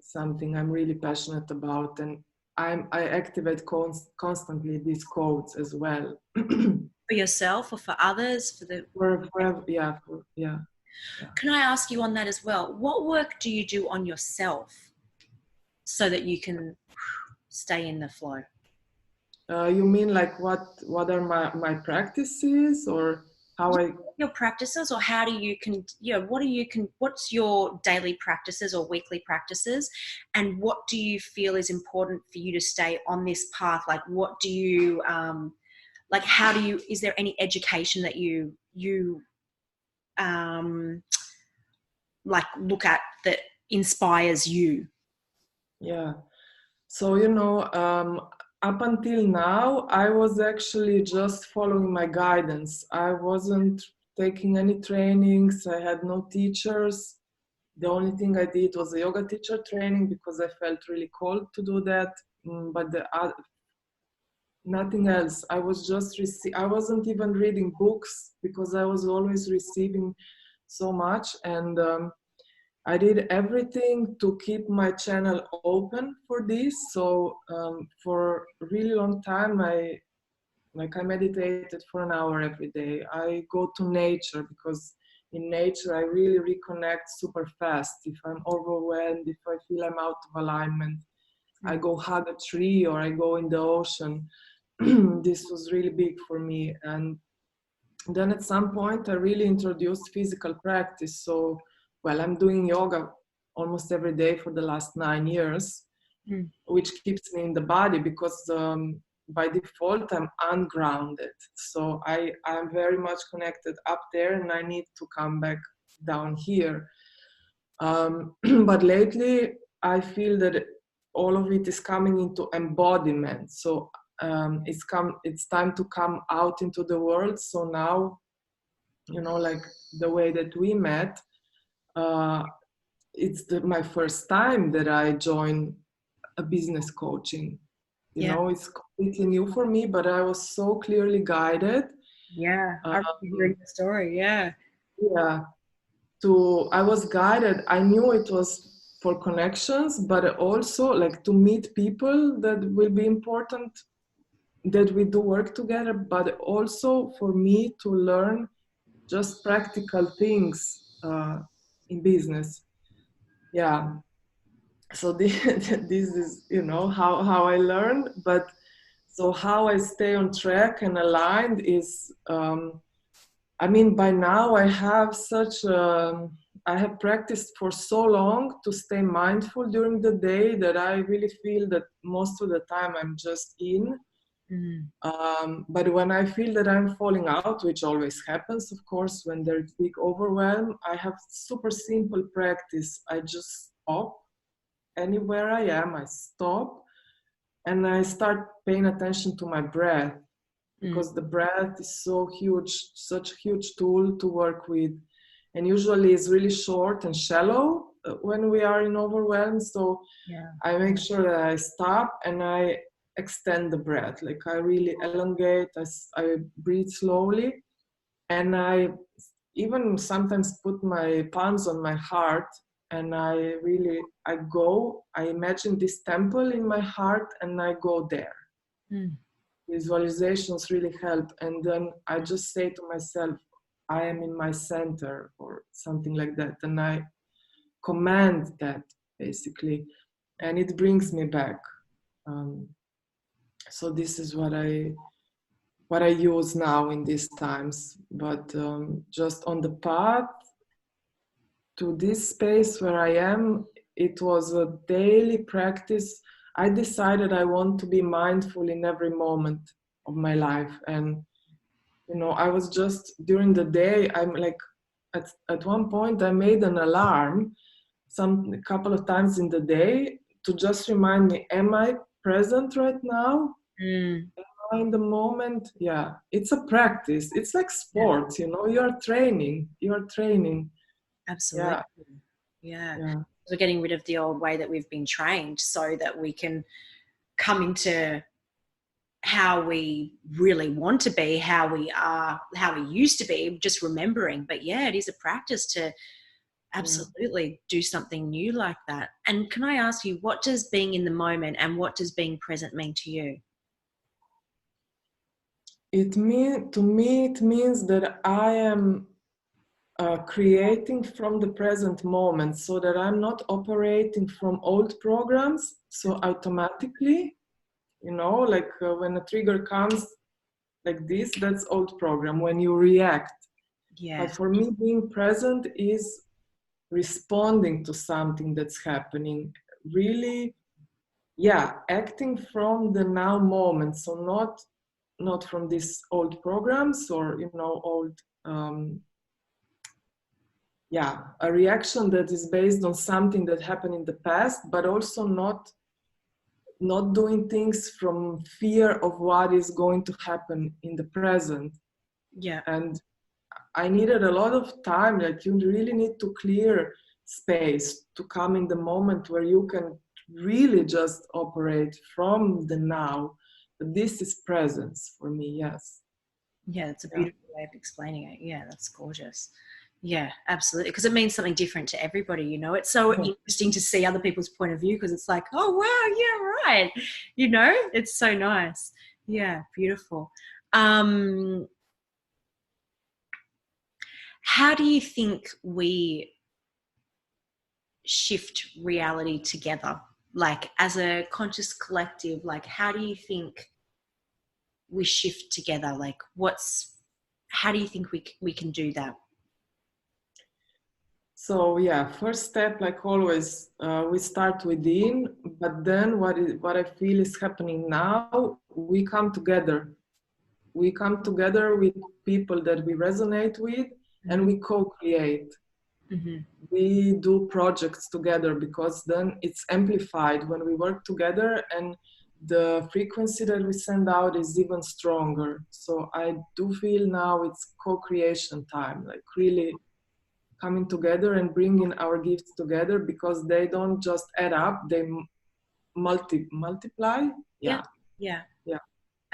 something I'm really passionate about, and I activate constantly these codes as well. For yourself or for others, Yeah, yeah. Can I ask you on that as well? What work do you do on yourself so that you can stay in the flow? You mean like what are my practices, or how I? Your practices, or how do you what's your daily practices or weekly practices, and what do you feel is important for you to stay on this path? Like, what do you like, how do you, is there any education that you um like look at that inspires you? Yeah. So, up until now, I was actually just following my guidance. I wasn't taking any trainings, I had no teachers. The only thing I did was a yoga teacher training because I felt really called to do that. But nothing else. I was just I wasn't even reading books because I was always receiving so much. And I did everything to keep my channel open for this. So for a really long time, I meditated for an hour every day. I go to nature because in nature I really reconnect super fast. If I'm overwhelmed, if I feel I'm out of alignment, I go hug a tree or I go in the ocean. This was really big for me. And then at some point I really introduced physical practice. So well, I'm doing yoga almost every day for the last 9 years, which keeps me in the body because by default I'm ungrounded. So I'm very much connected up there, and I need to come back down here. But lately I feel that all of it is coming into embodiment. So it's time to come out into the world. So now, you know, like the way that we met, it's my first time that I join a business coaching. You know, it's completely new for me, but I was so clearly guided. Yeah, I remember hearing the story. Yeah. Yeah. I was guided. I knew it was for connections, but also like to meet people that will be important, that we do work together, but also for me to learn just practical things in business. Yeah. So this is, you know, how I learned, but so how I stay on track and aligned is, I mean, by now I have I have practiced for so long to stay mindful during the day that I really feel that most of the time I'm just in. But when I feel that I'm falling out, which always happens, of course, when there's big overwhelm, I have super simple practice. I just stop anywhere I am, I stop, and I start paying attention to my breath, because the breath is so huge, such a huge tool to work with. And usually it's really short and shallow when we are in overwhelm. So I make sure that I stop and I extend the breath. Like I really elongate, I breathe slowly. And I even sometimes put my palms on my heart, and I imagine this temple in my heart and I go there. Visualizations really help. And then I just say to myself, I am in my center, or something like that. And I command that basically, and it brings me back. So this is what I use now in these times. But just on the path to this space where I am, it was a daily practice. I decided I want to be mindful in every moment of my life. And, you know, I was just during the day, I'm like, at one point I made an alarm a couple of times in the day to just remind me, am I present right now? Am I in the moment? Yeah, it's a practice. It's like sports, you know, you're training. Absolutely. Yeah. We're getting rid of the old way that we've been trained so that we can come into how we really want to be, how we are, how we used to be, just remembering. But yeah, it is a practice to absolutely do something new like that. And can I ask you, what does being in the moment and what does being present mean to you? To me, it means that I am creating from the present moment, so that I'm not operating from old programs. So automatically, you know, like when a trigger comes like this, that's old program, when you react. But for me, being present is responding to something that's happening, really, acting from the now moment. So not from these old programs, or, you know, old a reaction that is based on something that happened in the past, but also not doing things from fear of what is going to happen in the present. And I needed a lot of time. Like, you really need to clear space to come in the moment where you can really just operate from the now. But this is presence for me. Yes. Yeah, it's a beautiful way of explaining it. Yeah, that's gorgeous. Yeah, absolutely. Because it means something different to everybody, you know. It's so interesting to see other people's point of view, because it's like, oh, wow, yeah, right. You know, it's so nice. Yeah, beautiful. How do you think we shift reality together? Like, as a conscious collective, like, how do you think we shift together? Like, how do you think we can do that? So yeah, first step, like always, we start within, but then what I feel is happening now, we come together. We come together with people that we resonate with, and we co-create. Mm-hmm. We do projects together, because then it's amplified when we work together, and the frequency that we send out is even stronger. So I do feel now it's co-creation time, like really coming together and bringing our gifts together, because they don't just add up, they multiply. Yeah. Yeah, Yeah. yeah,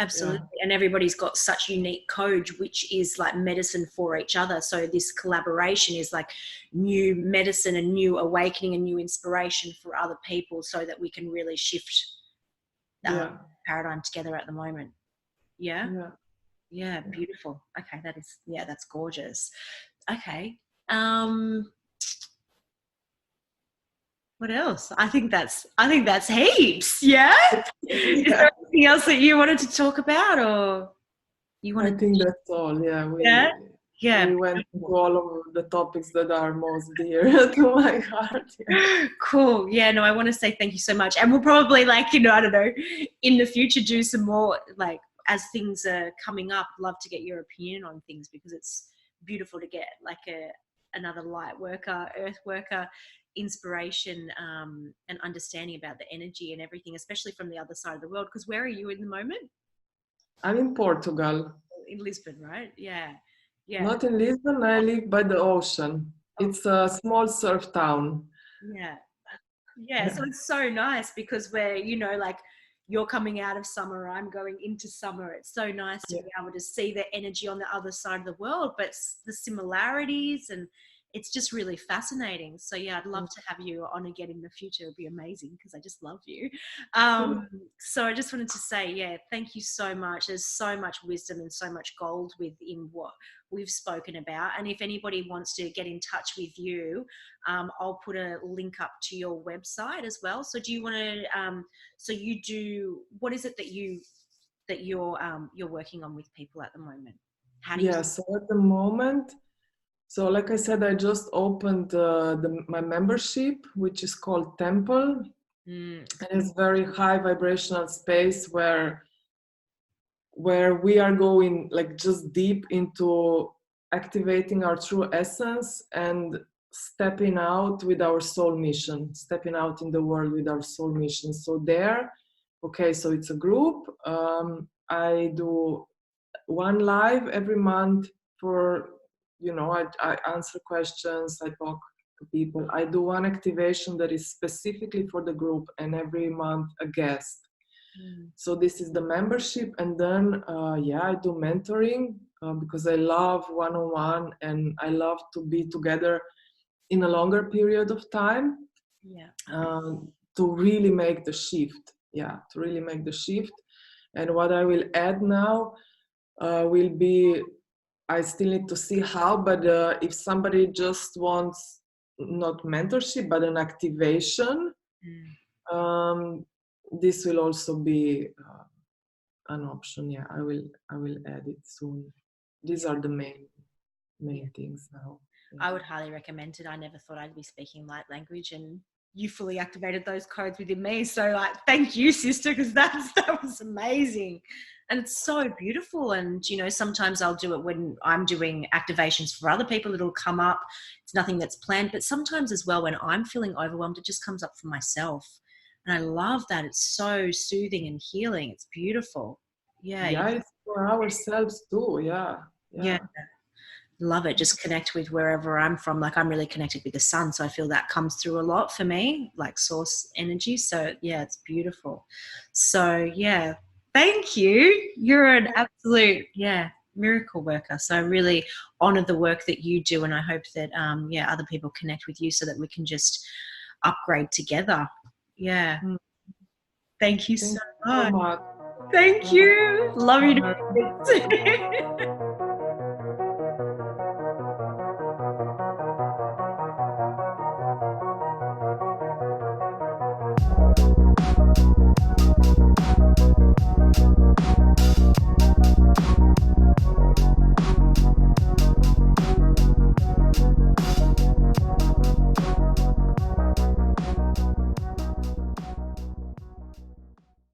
Absolutely. yeah, And everybody's got such unique code, which is like medicine for each other. So this collaboration is like new medicine and new awakening and new inspiration for other people, so that we can really shift yeah, paradigm together at the moment. Yeah. yeah. Yeah. Yeah. Beautiful. Okay. That's gorgeous. Okay. Um, what else? I think that's heaps. Yeah. Is Yeah, there anything else that you wanted to talk about, or you I wanted? think that's all. Yeah, Yeah. Yeah. we went into all of the topics that are most dear to my heart. Yeah. Cool. Yeah, no, I want to say thank you so much. And we'll probably, like, I don't know, in the future do some more, like, as things are coming up, love to get your opinion on things, because it's beautiful to get like another light worker, earth worker inspiration, and understanding about the energy and everything, especially from the other side of the world. Because where are you in the moment? I'm in Portugal, In Lisbon, right? Yeah. Yeah. not in Lisbon. I live by the ocean. Oh, It's a small surf town. yeah. Yeah, Yeah, so it's so nice, because we're, like, you're coming out of summer, I'm going into summer. It's so nice to yeah. be able to see the energy on the other side of the world, but the similarities, and it's just really fascinating. So yeah, I'd love to have you on again in the future. It'd be amazing, because I just love you. So I just wanted to say, yeah, thank you so much. There's so much wisdom and so much gold within what we've spoken about. And if anybody wants to get in touch with you, I'll put a link up to your website as well. So do you want to? So you do. What is it that you're working on with people at the moment? How do you? Yeah, so at the moment, so like I said, I just opened my membership, which is called Temple. Mm, And it's very high vibrational space where we are going like just deep into activating our true essence and stepping out with our soul mission, stepping out in the world with our soul mission. So there, okay, so it's a group. I do one live every month for, I answer questions, I talk to people. I do one activation that is specifically for the group, and every month a guest. So this is the membership. And then I do mentoring, because I love one-on-one, and I love to be together in a longer period of time, yeah. to really make the shift. Yeah, to really make the shift. And what I will add now will be, I still need to see how, but if somebody just wants not mentorship but an activation, um, this will also be an option. Yeah, I will add it soon. These are the main things now. Yeah. I would highly recommend it. I never thought I'd be speaking light language, and you fully activated those codes within me. So, like, thank you, sister, because that was amazing. And it's so beautiful. And, sometimes I'll do it when I'm doing activations for other people. It'll come up. It's nothing that's planned. But sometimes as well, when I'm feeling overwhelmed, it just comes up for myself. And I love that. It's so soothing and healing. It's beautiful. Yeah. Yeah, it's for ourselves too. Yeah, Yeah. yeah. Love it. Just connect with wherever I'm from. Like, I'm really connected with the sun, so I feel that comes through a lot for me, like source energy. So yeah, it's beautiful. So yeah, thank you. You're an absolute miracle worker. So I really honor the work that you do, and I hope that other people connect with you, so that we can just upgrade together. Yeah. Mm. Thank you Thank so you so much. much. Thank you. Love you. Honor. To